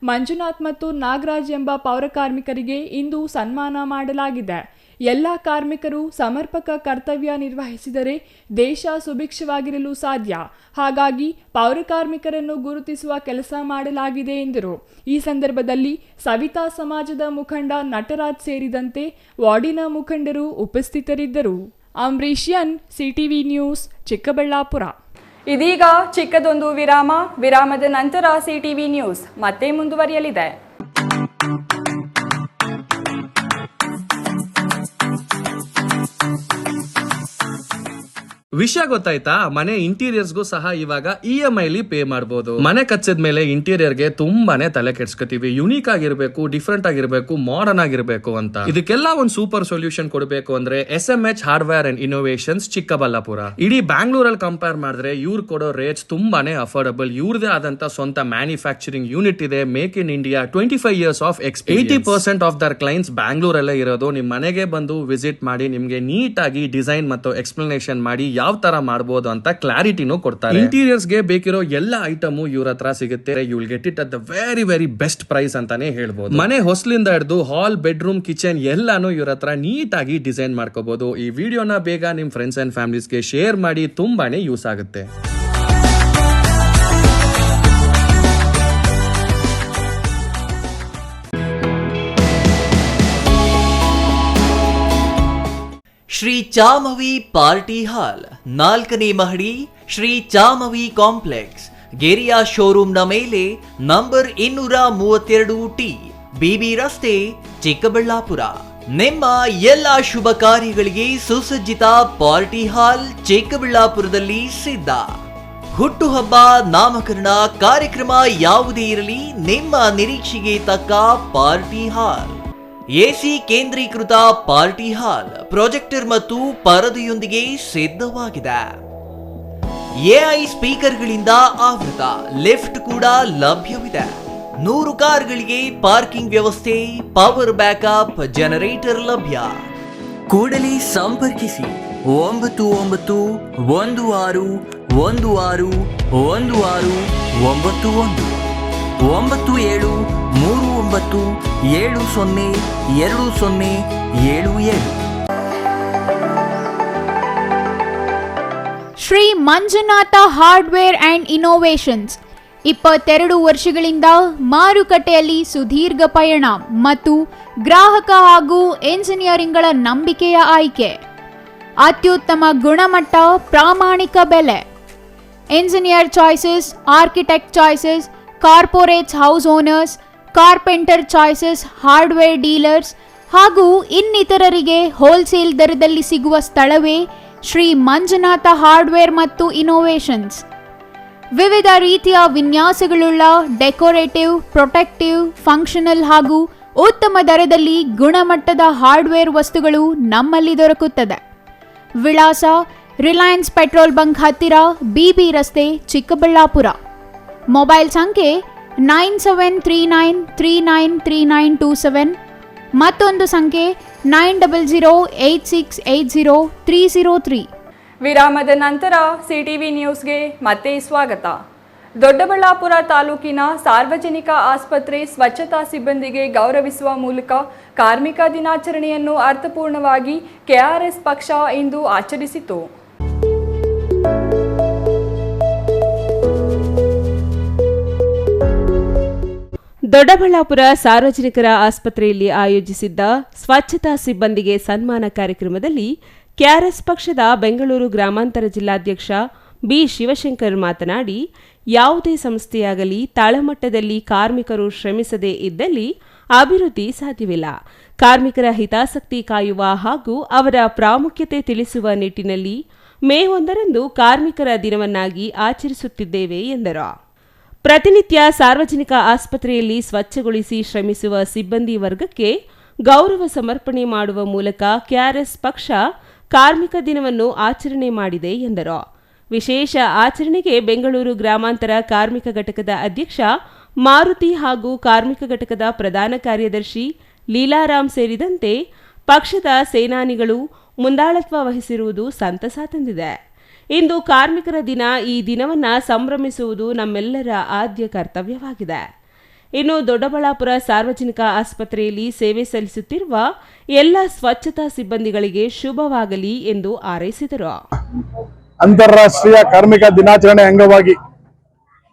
ಮಂಜುನಾಥ್ ಮತ್ತು ನಾಗರಾಜ್ ಎಂಬ ಪೌರಕಾರ್ಮಿಕರಿಗೆ ಇಂದು ಸನ್ಮಾನ ಮಾಡಲಾಗಿದೆ. ಎಲ್ಲ ಕಾರ್ಮಿಕರು ಸಮರ್ಪಕ ಕರ್ತವ್ಯ ನಿರ್ವಹಿಸಿದರೆ ದೇಶ ಸುಭಿಕ್ಷವಾಗಿರಲು ಸಾಧ್ಯ. ಹಾಗಾಗಿ ಪೌರಕಾರ್ಮಿಕರನ್ನು ಗುರುತಿಸುವ ಕೆಲಸ ಮಾಡಲಾಗಿದೆ ಎಂದರು. ಈ ಸಂದರ್ಭದಲ್ಲಿ ಸವಿತಾ ಸಮಾಜದ ಮುಖಂಡ ನಟರಾಜ್ ಸೇರಿದಂತೆ ವಾರ್ಡಿನ ಮುಖಂಡರು ಉಪಸ್ಥಿತರಿದ್ದರು. ಅಂಬರೀಷಿಯನ್, ಸಿಟಿವಿ ನ್ಯೂಸ್, ಚಿಕ್ಕಬಳ್ಳಾಪುರ. ಇದೀಗ ಚಿಕ್ಕದೊಂದು ವಿರಾಮ. ವಿರಾಮದ ನಂತರ ಸಿಟಿವಿ ನ್ಯೂಸ್ ಮತ್ತೆ ಮುಂದುವರಿಯಲಿದೆ. ವಿಷಯ ಗೊತ್ತಾಯ್ತಾ? ಮನೆ ಇಂಟೀರಿಯರ್ಸ್ಗೂ ಸಹ ಇವಾಗ EMI ಪೇ ಮಾಡಬಹುದು. ಮನೆ ಕಚ್ಚಿದ ಮೇಲೆ ಇಂಟೀರಿಯರ್ಗೆ ತುಂಬಾನೇ ತಲೆ ಕೆಡ್ಸ್ಕೊತೀವಿ. ಯುನೀಕ್ ಆಗಿರ್ಬೇಕು, ಡಿಫ್ರೆಂಟ್ ಆಗಿರ್ಬೇಕು, ಮಾಡರ್ನ್ ಆಗಿರ್ಬೇಕು ಅಂತ. ಇದಕ್ಕೆಲ್ಲ ಒಂದು ಸೂಪರ್ ಸೊಲ್ಯೂಷನ್ ಕೊಡಬೇಕು ಅಂದ್ರೆ SMH hardware and innovations Chikkaballapur. ಇಡೀ ಬ್ಯಾಂಗ್ಳೂರಲ್ಲಿ ಕಂಪೇರ್ ಮಾಡಿದ್ರೆ ಇವ್ರು ಕೊಡೋ ರೇಟ್ಸ್ ತುಂಬಾನೇ ಅಫೋರ್ಡಬಲ್. ಇವ್ರದೇ ಆದಂತ ಸ್ವಂತ ಮ್ಯಾನುಫ್ಯಾಕ್ಚರಿಂಗ್ ಯೂನಿಟ್ ಇದೆ. Make in India, 25 years of experience. 80% of their clients ಬ್ಯಾಂಗ್ಳೂರಲ್ಲೇ ಇರೋದು. ನಿಮ್ ಮನೆಗೆ ಬಂದು ವಿಸಿಟ್ ಮಾಡಿ ನಿಮ್ಗೆ ನೀಟ್ ಆಗಿ ಡಿಸೈನ್ ಮತ್ತು ಎಕ್ಸ್ಪ್ಲನೇಷನ್ ಮಾಡಿ ಯಾವ ತರ ಮಾಡಬಹುದು ಅಂತ ಕ್ಲಾರಿಟಿನೂ ಕೊಡ್ತಾರೆ. ಇಂಟೀರಿಯರ್ಸ್ ಗೆ ಬೇಕಿರೋ ಎಲ್ಲ ಐಟಮು ಇವ್ರ ಹತ್ರ ಸಿಗುತ್ತೆ. You will get it at the very very best price ಅಂತಾನೆ ಹೇಳ್ಬೋದು. ಮನೆ ಹೊಸಲಿಂದ ಹಿಡಿದು ಹಾಲ್, ಬೆಡ್ರೂಮ್, ಕಿಚನ್ ಎಲ್ಲಾನು ಇವ್ರ ಹತ್ರ ನೀಟ್ ಆಗಿ ಡಿಸೈನ್ ಮಾಡ್ಕೋಬಹುದು. ಈ ವಿಡಿಯೋನ ಬೇಗ ನಿಮ್ ಫ್ರೆಂಡ್ಸ್ ಅಂಡ್ ಫ್ಯಾಮಿಲೀಸ್ಗೆ ಶೇರ್ ಮಾಡಿ, ತುಂಬಾನೇ ಯೂಸ್ ಆಗುತ್ತೆ. ಶ್ರೀ ಚಾಮವಿ ಪಾರ್ಟಿ ಹಾಲ್, 4ನೇ ಮಹಡಿ, ಶ್ರೀ ಚಾಮವಿ ಕಾಂಪ್ಲೆಕ್ಸ್, ಗೆರಿಯಾ ಶೋರೂಮ್ನ ಮೇಲೆ, ನಂಬರ್ 232T, BB ರಸ್ತೆ, ಚಿಕ್ಕಬಳ್ಳಾಪುರ. ನಿಮ್ಮ ಎಲ್ಲ ಶುಭ ಕಾರ್ಯಗಳಿಗೆ ಸುಸಜ್ಜಿತ ಪಾರ್ಟಿ ಹಾಲ್ ಚಿಕ್ಕಬಳ್ಳಾಪುರದಲ್ಲಿ ಸಿದ್ಧ. ಹುಟ್ಟುಹಬ್ಬ, ನಾಮಕರಣ, ಕಾರ್ಯಕ್ರಮ ಯಾವುದೇ ಇರಲಿ, ನಿಮ್ಮ ನಿರೀಕ್ಷೆಗೆ ತಕ್ಕ ಪಾರ್ಟಿ ಹಾಲ್. AC ಕೇಂದ್ರೀಕೃತ ಪಾರ್ಟಿ ಹಾಲ್, ಪ್ರೊಜೆಕ್ಟರ್ ಮತ್ತು ಪರದೆಯೊಂದಿಗೆ ಸಿದ್ಧವಾಗಿದೆ. AI ಸ್ಪೀಕರ್ಗಳಿಂದ ಆವೃತ, ಲಿಫ್ಟ್ ಕೂಡ ಲಭ್ಯವಿದೆ. 100 ಕಾರ್ಗಳಿಗೆ ಪಾರ್ಕಿಂಗ್ ವ್ಯವಸ್ಥೆ, ಪವರ್ ಬ್ಯಾಕಪ್, ಜನರೇಟರ್ ಲಭ್ಯ. ಕೂಡಲೇ ಸಂಪರ್ಕಿಸಿ 9916161691. 9739702077. Shri Manjunatha hardware and innovations 22 ವರ್ಷಗಳಿಂದ ಮಾರುಕಟ್ಟೆಯಲ್ಲಿ ಸುದೀರ್ಘ ಪಯಣ ಮತ್ತು ಗ್ರಾಹಕ ಹಾಗೂ ಎಂಜಿನಿಯರಿಂಗ್ಗಳ ನಂಬಿಕೆಯ ಆಯ್ಕೆ. ಅತ್ಯುತ್ತಮ ಗುಣಮಟ್ಟ, ಪ್ರಾಮಾಣಿಕ ಬೆಲೆ. Engineer choices, architect choices, corporates, house owners, carpenter choices, hardware dealers ಹಾಗೂ ಇನ್ನಿತರರಿಗೆ ಹೋಲ್ಸೇಲ್ ದರದಲ್ಲಿ ಸಿಗುವ ಸ್ಥಳವೇ ಶ್ರೀ ಮಂಜುನಾಥ ಹಾರ್ಡ್ವೇರ್ ಮತ್ತು ಇನೋವೇಷನ್ಸ್. ವಿವಿಧ ರೀತಿಯ ವಿನ್ಯಾಸಗಳುಳ್ಳ ಡೆಕೋರೇಟಿವ್, ಪ್ರೊಟೆಕ್ಟಿವ್, ಫಂಕ್ಷನಲ್ ಹಾಗೂ ಉತ್ತಮ ದರದಲ್ಲಿ ಗುಣಮಟ್ಟದ ಹಾರ್ಡ್ವೇರ್ ವಸ್ತುಗಳು ನಮ್ಮಲ್ಲಿ ದೊರಕುತ್ತದೆ. ವಿಳಾಸ: ರಿಲಯನ್ಸ್ ಪೆಟ್ರೋಲ್ ಬಂಕ್ ಹತ್ತಿರ, BB ರಸ್ತೆ, ಚಿಕ್ಕಬಳ್ಳಾಪುರ. ಮೊಬೈಲ್ ಸಂಖ್ಯೆ 9739393927, ಮತ್ತೊಂದು ಸಂಖ್ಯೆ 9008680303. ವಿರಾಮದ ನಂತರ ಸಿಟಿವಿ ನ್ಯೂಸ್ಗೆ ಮತ್ತೆ ಸ್ವಾಗತ. ದೊಡ್ಡಬಳ್ಳಾಪುರ ತಾಲೂಕಿನ ಸಾರ್ವಜನಿಕ ಆಸ್ಪತ್ರೆ ಸ್ವಚ್ಛತಾ ಸಿಬ್ಬಂದಿಗೆ ಗೌರವಿಸುವ ಮೂಲಕ ಕಾರ್ಮಿಕ ದಿನಾಚರಣೆಯನ್ನು ಅರ್ಥಪೂರ್ಣವಾಗಿ ಕೆಆರ್ಎಸ್ ಪಕ್ಷ ಇಂದು ಆಚರಿಸಿತು. ದೊಡ್ಡಬಳ್ಳಾಪುರ ಸಾರ್ವಜನಿಕರ ಆಸ್ಪತ್ರೆಯಲ್ಲಿ ಆಯೋಜಿಸಿದ್ದ ಸ್ವಚ್ಛತಾ ಸಿಬ್ಬಂದಿಗೆ ಸನ್ಮಾನ ಕಾರ್ಯಕ್ರಮದಲ್ಲಿ ಕೆಆರ್ಎಸ್ ಪಕ್ಷದ ಬೆಂಗಳೂರು ಗ್ರಾಮಾಂತರ ಜಿಲ್ಲಾಧ್ಯಕ್ಷ ಬಿ ಶಿವಶಂಕರ್ ಮಾತನಾಡಿ, ಯಾವುದೇ ಸಂಸ್ಥೆಯಾಗಲಿ ತಳಮಟ್ಟದಲ್ಲಿ ಕಾರ್ಮಿಕರು ಶ್ರಮಿಸದೇ ಇದ್ದಲ್ಲಿ ಅಭಿವೃದ್ಧಿ ಸಾಧ್ಯವಿಲ್ಲ. ಕಾರ್ಮಿಕರ ಹಿತಾಸಕ್ತಿ ಕಾಯುವ ಹಾಗೂ ಅವರ ಪ್ರಾಮುಖ್ಯತೆ ತಿಳಿಸುವ ನಿಟ್ಟಿನಲ್ಲಿ ಮೇ 1ರಂದು ಕಾರ್ಮಿಕರ ದಿನವನ್ನಾಗಿ ಆಚರಿಸುತ್ತಿದ್ದೇವೆ ಎಂದರು. ಪ್ರತಿನಿತ್ಯ ಸಾರ್ವಜನಿಕ ಆಸ್ಪತ್ರೆಯಲ್ಲಿ ಸ್ವಚ್ಛಗೊಳಿಸಿ ಶ್ರಮಿಸುವ ಸಿಬ್ಬಂದಿ ವರ್ಗಕ್ಕೆ ಗೌರವ ಸಮರ್ಪಣೆ ಮಾಡುವ ಮೂಲಕ ಕೆಆರ್ಎಸ್ ಪಕ್ಷ ಕಾರ್ಮಿಕ ದಿನವನ್ನು ಆಚರಣೆ ಮಾಡಿದೆ ಎಂದರು. ವಿಶೇಷ ಆಚರಣೆಗೆ ಬೆಂಗಳೂರು ಗ್ರಾಮಾಂತರ ಕಾರ್ಮಿಕ ಘಟಕದ ಅಧ್ಯಕ್ಷ ಮಾರುತಿ ಹಾಗೂ ಕಾರ್ಮಿಕ ಘಟಕದ ಪ್ರಧಾನ ಕಾರ್ಯದರ್ಶಿ ಲೀಲಾರಾಮ್ ಸೇರಿದಂತೆ ಪಕ್ಷದ ಸೇನಾನಿಗಳು ಮುಂದಾಳತ್ವ ವಹಿಸಿರುವುದು ಸಂತಸ ತಂದಿದೆ. ಇಂದು ಕಾರ್ಮಿಕರ ದಿನ. ಈ ದಿನವನ್ನು ಸಂಭ್ರಮಿಸುವುದು ನಮ್ಮೆಲ್ಲರ ಆದ್ಯ ಕರ್ತವ್ಯವಾಗಿದೆ. ಇನ್ನು ದೊಡ್ಡಬಳ್ಳಾಪುರ ಸಾರ್ವಜನಿಕ ಆಸ್ಪತ್ರೆಯಲ್ಲಿ ಸೇವೆ ಸಲ್ಲಿಸುತ್ತಿರುವ ಎಲ್ಲ ಸ್ವಚ್ಛತಾ ಸಿಬ್ಬಂದಿಗಳಿಗೆ ಶುಭವಾಗಲಿ ಎಂದು ಹಾರೈಸಿದರು. ಅಂತಾರಾಷ್ಟ್ರೀಯ ಕಾರ್ಮಿಕ ದಿನಾಚರಣೆ ಅಂಗವಾಗಿ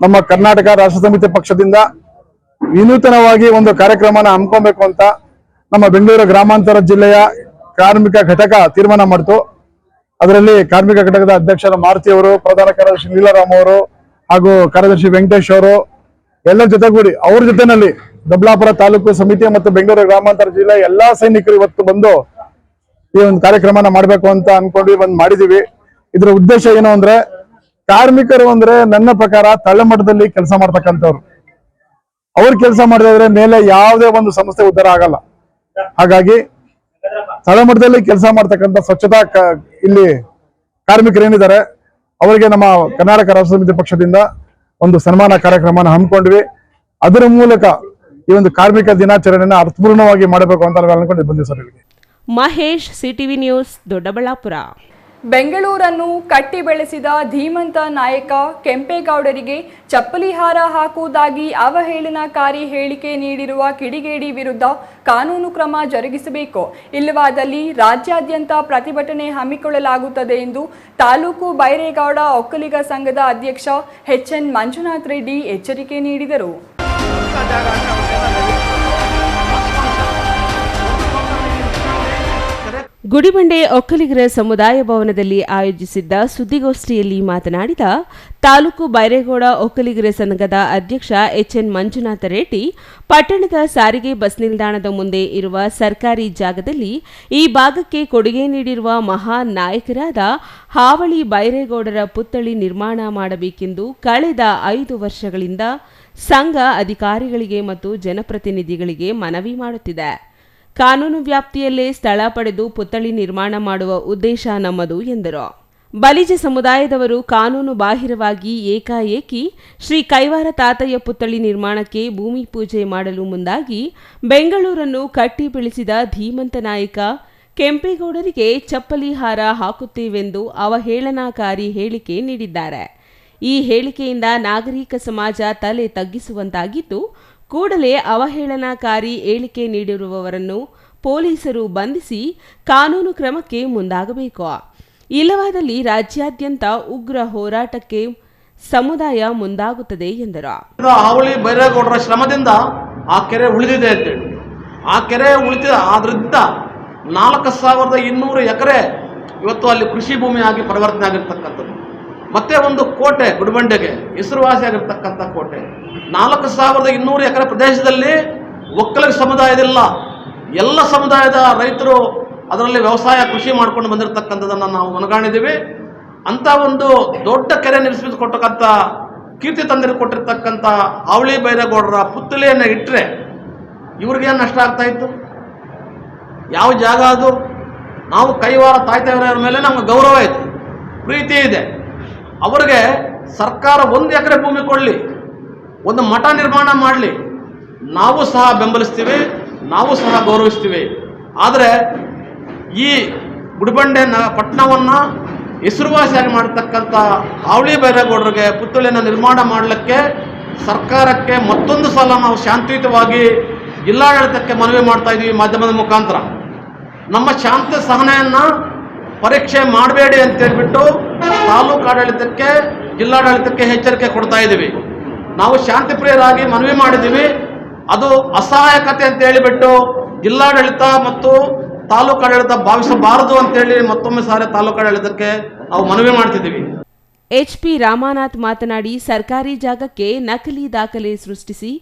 ನಮ್ಮ ಕರ್ನಾಟಕ ರಾಷ್ಟ್ರ ಸಮಿತಿ ಪಕ್ಷದಿಂದ ವಿನೂತನವಾಗಿ ಒಂದು ಕಾರ್ಯಕ್ರಮನ ಹಮ್ಮಿಕೊಬೇಕು ಅಂತ ನಮ್ಮ ಬೆಂಗಳೂರು ಗ್ರಾಮಾಂತರ ಜಿಲ್ಲೆಯ ಕಾರ್ಮಿಕ ಘಟಕ ತೀರ್ಮಾನ ಮಾಡಿತು. ಅದರಲ್ಲಿ ಕಾರ್ಮಿಕ ಘಟಕದ ಅಧ್ಯಕ್ಷರ ಮಾರುತಿ ಅವರು, ಪ್ರಧಾನ ಕಾರ್ಯದರ್ಶಿ ಲೀಲಾರಾಮ್ ಅವರು ಹಾಗೂ ಕಾರ್ಯದರ್ಶಿ ವೆಂಕಟೇಶ್ ಅವರು ಎಲ್ಲರ ಜೊತೆಗೂಡಿ ಅವ್ರ ಜೊತೆನಲ್ಲಿ ದೊಡ್ಡಬಳ್ಳಾಪುರ ತಾಲೂಕು ಸಮಿತಿ ಮತ್ತು ಬೆಂಗಳೂರು ಗ್ರಾಮಾಂತರ ಜಿಲ್ಲೆ ಎಲ್ಲಾ ಸೈನಿಕರು ಇವತ್ತು ಬಂದು ಈ ಒಂದು ಕಾರ್ಯಕ್ರಮನ ಮಾಡ್ಬೇಕು ಅಂತ ಅನ್ಕೊಂಡು ಬಂದು ಮಾಡಿದೀವಿ. ಇದರ ಉದ್ದೇಶ ಏನು ಅಂದ್ರೆ, ಕಾರ್ಮಿಕರು ಅಂದ್ರೆ ನನ್ನ ಪ್ರಕಾರ ತಳಮಟ್ಟದಲ್ಲಿ ಕೆಲಸ ಮಾಡ್ತಕ್ಕಂಥವ್ರು. ಅವ್ರು ಕೆಲಸ ಮಾಡಿದ್ರೆ ಮೇಲೆ ಯಾವುದೇ ಒಂದು ಸಂಸ್ಥೆ ಉದ್ಧಾರ ಆಗಲ್ಲ. ಹಾಗಾಗಿ ತಳಮಟ್ಟದಲ್ಲಿ ಕೆಲಸ ಮಾಡ್ತಕ್ಕಂಥ ಸ್ವಚ್ಛತಾ ಇಲ್ಲಿ ಕಾರ್ಮಿಕರೇನಿದ್ದಾರೆ ಅವರಿಗೆ ನಮ್ಮ ಕರ್ನಾಟಕ ರಾಷ್ಟ್ರ ಸಮಿತಿ ಪಕ್ಷದಿಂದ ಒಂದು ಸನ್ಮಾನ ಕಾರ್ಯಕ್ರಮನ ಹಮ್ಮಿಕೊಂಡ್ವಿ. ಅದರ ಮೂಲಕ ಈ ಒಂದು ಕಾರ್ಮಿಕ ದಿನಾಚರಣೆಯನ್ನು ಅರ್ಥಪೂರ್ಣವಾಗಿ ಮಾಡಬೇಕು ಅಂತ ನಾವು ಅನ್ಕೊಂಡು ಬಂದಿವಿ ಸರ್. ಇಲ್ಲಿಗೆ ಮಹೇಶ್, ಸಿಟಿವಿ ನ್ಯೂಸ್, ದೊಡ್ಡಬಳ್ಳಾಪುರ. ಬೆಂಗಳೂರನ್ನು ಕಟ್ಟಿ ಬೆಳೆಸಿದ ಧೀಮಂತ ನಾಯಕ ಕೆಂಪೇಗೌಡರಿಗೆ ಚಪ್ಪಲಿ ಹಾರ ಹಾಕುವುದಾಗಿ ಅವಹೇಳನಕಾರಿ ಹೇಳಿಕೆ ನೀಡಿರುವ ಕಿಡಿಗೇಡಿ ವಿರುದ್ಧ ಕಾನೂನು ಕ್ರಮ ಜರುಗಿಸಬೇಕು, ಇಲ್ಲವಾದಲ್ಲಿ ರಾಜ್ಯಾದ್ಯಂತ ಪ್ರತಿಭಟನೆ ಹಮ್ಮಿಕೊಳ್ಳಲಾಗುತ್ತದೆ ಎಂದು ತಾಲೂಕು ಬೈರೇಗೌಡ ಒಕ್ಕಲಿಗ ಸಂಘದ ಅಧ್ಯಕ್ಷ ಎಚ್ಎನ್ ಮಂಜುನಾಥ್ ರೆಡ್ಡಿ ಎಚ್ಚರಿಕೆ ನೀಡಿದರು. ಗುಡಿಬಂಡೆ ಒಕ್ಕಲಿಗರ ಸಮುದಾಯ ಭವನದಲ್ಲಿ ಆಯೋಜಿಸಿದ್ದ ಸುದ್ದಿಗೋಷ್ಠಿಯಲ್ಲಿ ಮಾತನಾಡಿದ ತಾಲೂಕು ಬೈರೇಗೌಡ ಒಕ್ಕಲಿಗರ ಸಂಘದ ಅಧ್ಯಕ್ಷ ಎಚ್ಎನ್ ಮಂಜುನಾಥ ರೆಡ್ಡಿ, ಪಟ್ಟಣದ ಸಾರಿಗೆ ಬಸ್ ನಿಲ್ದಾಣದ ಮುಂದೆ ಇರುವ ಸರ್ಕಾರಿ ಜಾಗದಲ್ಲಿ ಈ ಭಾಗಕ್ಕೆ ಕೊಡುಗೆ ನೀಡಿರುವ ಮಹಾನ್ ನಾಯಕರಾದ ಹಾವಳಿ ಬೈರೇಗೌಡರ ಪುತ್ಥಳಿ ನಿರ್ಮಾಣ ಮಾಡಬೇಕೆಂದು ಕಳೆದ 5 ವರ್ಷಗಳಿಂದ ಸಂಘ ಅಧಿಕಾರಿಗಳಿಗೆ ಮತ್ತು ಜನಪ್ರತಿನಿಧಿಗಳಿಗೆ ಮನವಿ ಮಾಡುತ್ತಿದೆ. ಕಾನೂನು ವ್ಯಾಪ್ತಿಯಲ್ಲೇ ಸ್ಥಳ ಪಡೆದು ಪುತ್ಥಳಿ ನಿರ್ಮಾಣ ಮಾಡುವ ಉದ್ದೇಶ ನಮ್ಮದು ಎಂದರು. ಬಲಿಜ ಸಮುದಾಯದವರು ಕಾನೂನು ಬಾಹಿರವಾಗಿ ಏಕಾಏಕಿ ಶ್ರೀ ಕೈವಾರ ತಾತಯ್ಯ ಪುತ್ಥಳಿ ನಿರ್ಮಾಣಕ್ಕೆ ಭೂಮಿ ಪೂಜೆ ಮಾಡಲು ಮುಂದಾಗಿ ಬೆಂಗಳೂರನ್ನು ಕಟ್ಟಿ ಬೆಳೆಸಿದ ಧೀಮಂತ ನಾಯಕ ಕೆಂಪೇಗೌಡರಿಗೆ ಚಪ್ಪಲಿ ಹಾರ ಹಾಕುತ್ತೇವೆಂದು ಅವಹೇಳನಕಾರಿ ಹೇಳಿಕೆ ನೀಡಿದ್ದಾರೆ. ಈ ಹೇಳಿಕೆಯಿಂದ ನಾಗರಿಕ ಸಮಾಜ ತಲೆ ತಗ್ಗಿಸುವಂತಾಗಿದ್ದು, ಕೂಡಲೇ ಅವಹೇಳನಕಾರಿ ಹೇಳಿಕೆ ನೀಡಿರುವವರನ್ನು ಪೊಲೀಸರು ಬಂಧಿಸಿ ಕಾನೂನು ಕ್ರಮಕ್ಕೆ ಮುಂದಾಗಬೇಕು. ಇಲ್ಲವಾದಲ್ಲಿ ರಾಜ್ಯಾದ್ಯಂತ ಉಗ್ರ ಹೋರಾಟಕ್ಕೆ ಸಮುದಾಯ ಮುಂದಾಗುತ್ತದೆ ಎಂದರು. ಅವಳಿ ಬೈರೇಗೌಡರ ಶ್ರಮದಿಂದ ಆ ಕೆರೆ ಉಳಿದಿದೆ ಅಂತೇಳಿ, ಆ ಕೆರೆ ಆದ್ರಿಂದ 4200 ಎಕರೆ ಇವತ್ತು ಅಲ್ಲಿ ಕೃಷಿ ಭೂಮಿಯಾಗಿ ಪರಿವರ್ತನೆ ಆಗಿರ್ತಕ್ಕಂಥದ್ದು. ಮತ್ತೆ ಒಂದು ಕೋಟೆ ಗುಡಿಬಂಡೆಗೆ ಹೆಸರುವಾಸಿಯಾಗಿರ್ತಕ್ಕಂಥ ಕೋಟೆ, 4200 ಎಕರೆ ಪ್ರದೇಶದಲ್ಲಿ ಒಕ್ಕಲಿಗ ಸಮುದಾಯದಿಲ್ಲ, ಎಲ್ಲ ಸಮುದಾಯದ ರೈತರು ಅದರಲ್ಲಿ ವ್ಯವಸಾಯ ಕೃಷಿ ಮಾಡ್ಕೊಂಡು ಬಂದಿರತಕ್ಕಂಥದ್ದನ್ನು ನಾವು ಮನಗಾಣಿದ್ದೀವಿ. ಅಂತ ಒಂದು ದೊಡ್ಡ ಕೆರೆ ನಿರ್ಮಿಸಿಕೊಟ್ಟಕ್ಕಂಥ ಕೀರ್ತಿ ತಂದಿಕೊಟ್ಟಿರ್ತಕ್ಕಂಥ ಅವಳಿ ಬೈರೇಗೌಡರ ಪುತ್ಥಳಿಯನ್ನು ಇಟ್ಟರೆ ಇವ್ರಿಗೇನು ನಷ್ಟ ಆಗ್ತಾ ಇತ್ತು? ಯಾವ ಜಾಗ ಅದು? ನಾವು ಕೈವಾರ ತಾಯ್ತವರ ಮೇಲೆ ನಮ್ಗೆ ಗೌರವ ಇದೆ, ಪ್ರೀತಿ ಇದೆ. ಅವರಿಗೆ ಸರ್ಕಾರ 1 ಎಕರೆ ಭೂಮಿ ಕೊಡಲಿ, ಒಂದು ಮಠ ನಿರ್ಮಾಣ ಮಾಡಲಿ, ನಾವು ಸಹ ಬೆಂಬಲಿಸ್ತೀವಿ, ನಾವು ಸಹ ಗೌರವಿಸ್ತೀವಿ. ಆದರೆ ಈ ಗುಡಿಬಂಡೆ ಪಟ್ಟಣವನ್ನು ಹೆಸರುವಾಸಿಯಾಗಿ ಮಾಡತಕ್ಕಂಥ ಅವಳಿ ಬೈರೇಗೌಡರಿಗೆ ಪುತ್ಥಳಿಯನ್ನು ನಿರ್ಮಾಣ ಮಾಡಲಿಕ್ಕೆ ಸರ್ಕಾರಕ್ಕೆ ಮತ್ತೊಂದು ಸಲ ನಾವು ಶಾಂತಿಯುತವಾಗಿ ಜಿಲ್ಲಾಡಳಿತಕ್ಕೆ ಮನವಿ ಮಾಡ್ತಾ ಇದ್ದೀವಿ. ಮಾಧ್ಯಮದ ಮುಖಾಂತರ ನಮ್ಮ ಶಾಂತ ಸಹನೆಯನ್ನು ಪರೀಕ್ಷೆ ಮಾಡಬೇಡಿ ಅಂತೇಳ್ಬಿಟ್ಟು ತಾಲೂಕು ಆಡಳಿತಕ್ಕೆ, ಜಿಲ್ಲಾಡಳಿತಕ್ಕೆ ಎಚ್ಚರಿಕೆ ಕೊಡ್ತಾ ಇದ್ದೀವಿ. ನಾವು ಶಾಂತಿಪ್ರಿಯರಾಗಿ ಮನವಿ ಮಾಡಿದ್ದೀವಿ. ಅದು ಅಸಹಾಯಕತೆ ಅಂತ ಹೇಳಿಬಿಟ್ಟು ಜಿಲ್ಲಾಡಳಿತ ಮತ್ತು ತಾಲೂಕು ಆಡಳಿತ ಭಾವಿಸಬಾರದು ಅಂತೇಳಿ ಮತ್ತೊಮ್ಮೆ ಸಾರಿ ತಾಲೂಕು ಆಡಳಿತಕ್ಕೆ ನಾವು ಮನವಿ ಮಾಡ್ತಿದ್ದೀವಿ. HP ರಾಮನಾಥ್ ಮಾತನಾಡಿ, ಸರ್ಕಾರಿ ಜಾಗಕ್ಕೆ ನಕಲಿ ದಾಖಲೆ ಸೃಷ್ಟಿಸಿ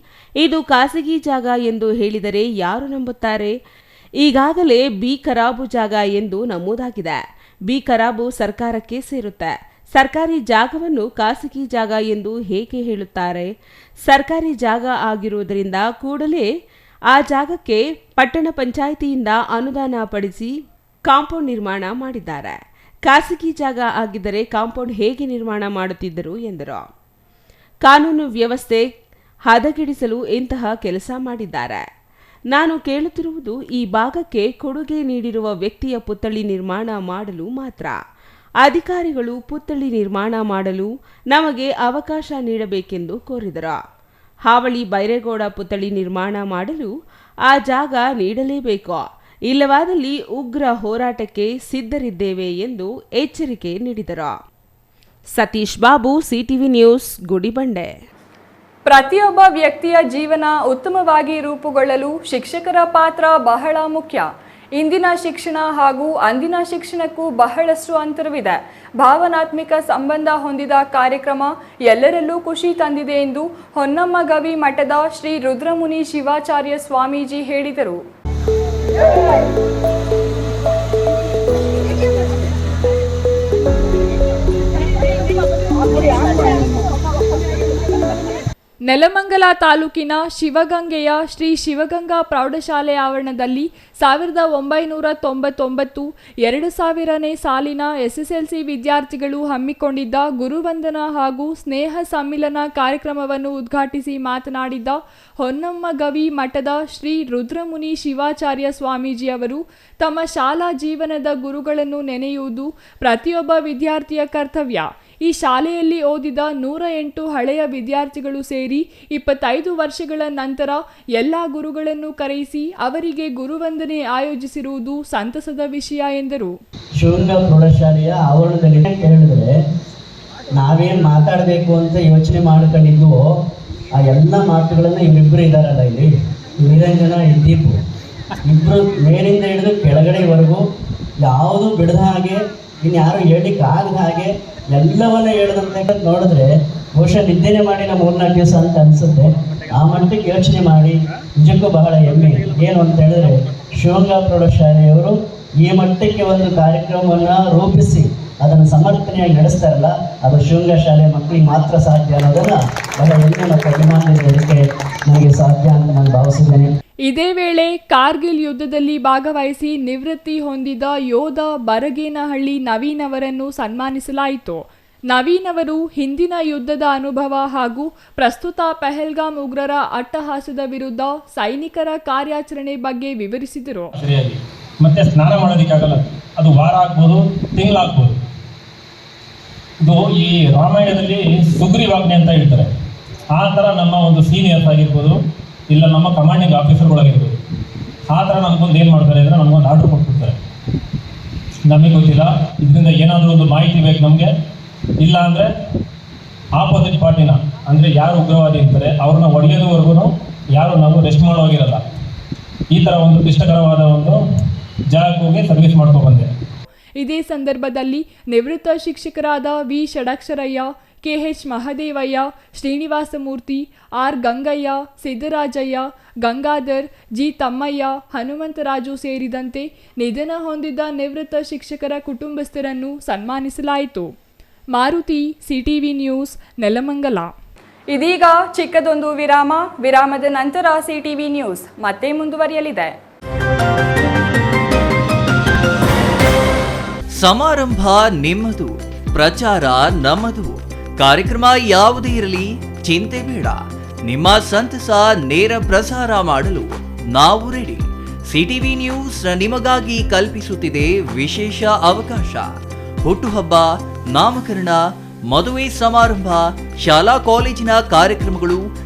ಇದು ಖಾಸಗಿ ಜಾಗ ಎಂದು ಹೇಳಿದರೆ ಯಾರು ನಂಬುತ್ತಾರೆ? ಈಗಾಗಲೇ ಬಿ ಖರಾಬು ಜಾಗ ಎಂದು ನಮೂದಾಗಿದೆ. ಬಿ ಖರಾಬು ಸರ್ಕಾರಕ್ಕೆ ಸೇರುತ್ತೆ. ಸರ್ಕಾರಿ ಜಾಗವನ್ನು ಖಾಸಗಿ ಜಾಗ ಎಂದು ಹೇಗೆ ಹೇಳುತ್ತಾರೆ? ಸರ್ಕಾರಿ ಜಾಗ ಆಗಿರುವುದರಿಂದ ಕೂಡಲೇ ಆ ಜಾಗಕ್ಕೆ ಪಟ್ಟಣ ಪಂಚಾಯಿತಿಯಿಂದ ಅನುದಾನ ಪಡಿಸಿ ಕಾಂಪೌಂಡ್ ನಿರ್ಮಾಣ ಮಾಡಿದ್ದಾರೆ. ಖಾಸಗಿ ಜಾಗ ಆಗಿದ್ದರೆ ಕಾಂಪೌಂಡ್ ಹೇಗೆ ನಿರ್ಮಾಣ ಮಾಡುತ್ತಿದ್ದರು ಎಂದರು. ಕಾನೂನು ವ್ಯವಸ್ಥೆ ಹದಗೆಡಿಸಲು ಇಂತಹ ಕೆಲಸ ಮಾಡಿದ್ದಾರೆ. ನಾನು ಕೇಳುತ್ತಿರುವುದು ಈ ಭಾಗಕ್ಕೆ ಕೊಡುಗೆ ನೀಡಿರುವ ವ್ಯಕ್ತಿಯ ಪುತ್ಥಳಿ ನಿರ್ಮಾಣ ಮಾಡಲು ಮಾತ್ರ. ಅಧಿಕಾರಿಗಳು ಪುತ್ಥಳಿ ನಿರ್ಮಾಣ ಮಾಡಲು ನಮಗೆ ಅವಕಾಶ ನೀಡಬೇಕೆಂದು ಕೋರಿದರು. ಹಾವಳಿ ಬೈರೇಗೌಡ ಪುತ್ಥಳಿ ನಿರ್ಮಾಣ ಮಾಡಲು ಆ ಜಾಗ ನೀಡಲೇಬೇಕು, ಇಲ್ಲವಾದಲ್ಲಿ ಉಗ್ರ ಹೋರಾಟಕ್ಕೆ ಸಿದ್ಧರಿದ್ದೇವೆ ಎಂದು ಎಚ್ಚರಿಕೆ ನೀಡಿದರು. Satish Babu, CTV news, Gudibande. ಪ್ರತಿಯೊಬ್ಬ ವ್ಯಕ್ತಿಯ ಜೀವನ ಉತ್ತಮವಾಗಿ ರೂಪುಗೊಳ್ಳಲು ಶಿಕ್ಷಕರ ಪಾತ್ರ ಬಹಳ ಮುಖ್ಯ. ಇಂದಿನ ಶಿಕ್ಷಣ ಹಾಗೂ ಅಂದಿನ ಶಿಕ್ಷಣಕ್ಕೂ ಬಹಳಷ್ಟು ಅಂತರವಿದೆ. ಭಾವನಾತ್ಮಕ ಸಂಬಂಧ ಹೊಂದಿದ ಕಾರ್ಯಕ್ರಮ ಎಲ್ಲರಲ್ಲೂ ಖುಷಿ ತಂದಿದೆ ಎಂದು ಹೊನ್ನಮ್ಮಗವಿ ಮಠದ ಶ್ರೀ ರುದ್ರಮುನಿ ಶಿವಾಚಾರ್ಯ ಸ್ವಾಮೀಜಿ ಹೇಳಿದರು. ನೆಲಮಂಗಲ ತಾಲೂಕಿನ ಶಿವಗಂಗೆಯ ಶ್ರೀ ಶಿವಗಂಗಾ ಪ್ರೌಢಶಾಲೆ ಆವರಣದಲ್ಲಿ 1999-2000ನೇ ಸಾಲಿನ SSLC ವಿದ್ಯಾರ್ಥಿಗಳು ಹಮ್ಮಿಕೊಂಡಿದ್ದ ಗುರುವಂದನ ಹಾಗೂ ಸ್ನೇಹ ಸಮ್ಮಿಲನ ಕಾರ್ಯಕ್ರಮವನ್ನು ಉದ್ಘಾಟಿಸಿ ಮಾತನಾಡಿದ ಹೊನ್ನಮ್ಮಗವಿ ಮಠದ ಶ್ರೀ ರುದ್ರಮುನಿ ಶಿವಾಚಾರ್ಯ ಸ್ವಾಮೀಜಿ ಅವರು, ತಮ್ಮ ಶಾಲಾ ಜೀವನದ ಗುರುಗಳನ್ನು ನೆನೆಯುವುದು ಪ್ರತಿಯೊಬ್ಬ ವಿದ್ಯಾರ್ಥಿಯ ಕರ್ತವ್ಯ. ಈ ಶಾಲೆಯಲ್ಲಿ ಓದಿದ 108 ಹಳೆಯ ವಿದ್ಯಾರ್ಥಿಗಳು ಸೇರಿ 25 ವರ್ಷಗಳ ನಂತರ ಎಲ್ಲ ಗುರುಗಳನ್ನು ಕರೆಯಿಸಿ ಅವರಿಗೆ ಗುರುವಂದನೆ ಆಯೋಜಿಸಿರುವುದು ಸಂತಸದ ವಿಷಯ ಎಂದರು. ಶಿವಗಂಗಾ ಪ್ರೌಢಶಾಲೆಯ ಆವರಣದಲ್ಲಿ ಹೇಳಿದ್ರೆ ನಾವೇನು ಮಾತಾಡಬೇಕು ಅಂತ ಯೋಚನೆ ಮಾಡ್ಕೊಂಡಿದ್ವು ಆ ಎಲ್ಲ ಮಾತುಗಳನ್ನು ಇವರಿಬ್ಬರು ಇದ್ದಾರಲ್ಲ, ಇಲ್ಲಿ ನಿರಂಜನ ದೀಪು ಇಬ್ಬರು ಮೇಲಿಂದ ಹಿಡಿದು ಕೆಳಗಡೆವರೆಗೂ ಯಾವುದು ಬಿಡದ ಹಾಗೆ, ಇನ್ಯಾರು ಹೇಳಿಕ್ಕೆ ಆಗದ ಹಾಗೆ ಎಲ್ಲವನ್ನ ಹೇಳದಂತೆ ನೋಡಿದ್ರೆ ಬಹುಶಃ ನಿದ್ದೆನೆ ಮಾಡಿ ನಾವು 3-4 ದಿವಸ ಅಂತ ಅನಿಸುತ್ತೆ. ಆ ಮಟ್ಟಕ್ಕೆ ಯೋಚನೆ ಮಾಡಿ ನಿಜಕ್ಕೂ ಬಹಳ ಹೆಮ್ಮೆ. ಏನು ಅಂತ ಹೇಳಿದ್ರೆ ಶಿವಗಂಗಾ ಪ್ರೌಢಶಾಲೆಯವರು ಈ ಮಟ್ಟಕ್ಕೆ ಒಂದು ಕಾರ್ಯಕ್ರಮವನ್ನು ರೂಪಿಸಿ ಅದನ್ನು ಸಮರ್ಥನೆಯಾಗಿ ನಡೆಸ್ತಾರಲ್ಲ, ಅದು ಶಿವಗಂಗಾ ಶಾಲೆ ಮಕ್ಕಳಿಗೆ ಮಾತ್ರ ಸಾಧ್ಯ ಅನ್ನೋದನ್ನು ಬಹಳ ಹೆಮ್ಮೆ ಮತ್ತು ಅಭಿಮಾನದ ಹೇಳಿಕೆ ನನಗೆ ಸಾಧ್ಯ ಅಂತ ನಾನು ಭಾವಿಸಿದ್ದೇನೆ. ಇದೇ ವೇಳೆ ಕಾರ್ಗಿಲ್ ಯುದ್ಧದಲ್ಲಿ ಭಾಗವಹಿಸಿ ನಿವೃತ್ತಿ ಹೊಂದಿದ ಯೋಧ ಬರಗೇನಹಳ್ಳಿ ನವೀನ್ ಅವರನ್ನು ಸನ್ಮಾನಿಸಲಾಯಿತು. ನವೀನ್ ಅವರು ಹಿಂದಿನ ಯುದ್ಧದ ಅನುಭವ ಹಾಗೂ ಪ್ರಸ್ತುತ ಪಹಲ್ಗಾಮ್ ಉಗ್ರರ ಅಟ್ಟಹಾಸದ ವಿರುದ್ಧ ಸೈನಿಕರ ಕಾರ್ಯಾಚರಣೆ ಬಗ್ಗೆ ವಿವರಿಸಿದರು. ಮತ್ತೆ ಸ್ನಾನ ಮಾಡೋದಕ್ಕಾಗಲ್ಲ, ಅದು ವಾರ ಆಗ್ಬೋದು, ತಿಂಗಳಾಗ್ಬೋದು. ಇದು ಈ ರಾಮಾಯಣದಲ್ಲಿ ಸುಗ್ರೀವಾಜ್ಞೆ ಅಂತ ಹೇಳ್ತಾರೆ. ಆ ಥರ ನಮ್ಮ ಒಂದು ಸೀನಿಯರ್ಸ್ ಆಗಿರ್ಬೋದು, ಇಲ್ಲ ನಮ್ಮ ಕಮಾಂಡಿಂಗ್ ಆಫೀಸರ್ಗಳಾಗಿರ್ಬೋದು, ಆ ಥರ ನಮಗೊಂದು ಏನು ಮಾಡ್ತಾರೆ ಅಂದರೆ ನಮಗೊಂದು ಆರ್ಡ್ರ್ ಕೊಟ್ಬಿಡ್ತಾರೆ. ನಮಗೆ ಗೊತ್ತಿಲ್ಲ, ಇದರಿಂದ ಏನಾದರೂ ಒಂದು ಮಾಹಿತಿ ಬೇಕು ನಮಗೆ, ಇಲ್ಲ ಅಂದರೆ ಆಪೋಸಿಟ್ ಪಾರ್ಟಿನ ಅಂದರೆ ಯಾರು ಉಗ್ರವಾದಿ ಇರ್ತಾರೆ ಅವ್ರನ್ನ ಒಡೆಯೋದುವರೆಗೂ ಯಾರು ನಾವು ರೆಸ್ಟ್ ಮಾಡೋಗಿರಲ್ಲ. ಈ ಥರ ಒಂದು ಕ್ಲಿಷ್ಟಕರವಾದ ಒಂದು ಜಾಗಕ್ಕೆ ಹೋಗಿ ಸರ್ವಿಸ್ ಮಾಡ್ಕೊಬಂದೆ. ಇದೇ ಸಂದರ್ಭದಲ್ಲಿ ನಿವೃತ್ತ ಶಿಕ್ಷಕರಾದ V Shadaksharayya, K H Mahadevaiah, Srinivasamurthy, R Gangaiah, Siddarajaiah, Gangadhar, G Thammaiah, Hanumantharaju ಸೇರಿದಂತೆ ನಿಧನ ಹೊಂದಿದ್ದ ನಿವೃತ್ತ ಶಿಕ್ಷಕರ ಕುಟುಂಬಸ್ಥರನ್ನು ಸನ್ಮಾನಿಸಲಾಯಿತು. Maruti, CTV news, Nelamangala. ಇದೀಗ ಚಿಕ್ಕದೊಂದು ವಿರಾಮ. ವಿರಾಮದ ನಂತರ ಸಿಟಿವಿ ನ್ಯೂಸ್ ಮತ್ತೆ ಮುಂದುವರಿಯಲಿದೆ. ಸಮಾರಂಭ ನಿಮ್ಮದು, ಪ್ರಚಾರ ನಮ್ಮದು. ಕಾರ್ಯಕ್ರಮ ಯಾವುದೇ ಇರಲಿ ಚಿಂತೆ ಬೇಡ. ನಿಮ್ಮ ಸಂತಸ ನೇರ ಪ್ರಸಾರ ಮಾಡಲು ನಾವು ರೆಡಿ. ಸಿಟಿವಿ ನ್ಯೂಸ್ ನಿಮಗಾಗಿ ಕಲ್ಪಿಸುತ್ತಿದೆ ವಿಶೇಷ ಅವಕಾಶ. ಹುಟ್ಟುಹಬ್ಬ, ನಾಮಕರಣ, ಮದುವೆ ಸಮಾರಂಭ, ಶಾಲಾ ಕಾಲೇಜಿನ ಕಾರ್ಯಕ್ರಮಗಳು,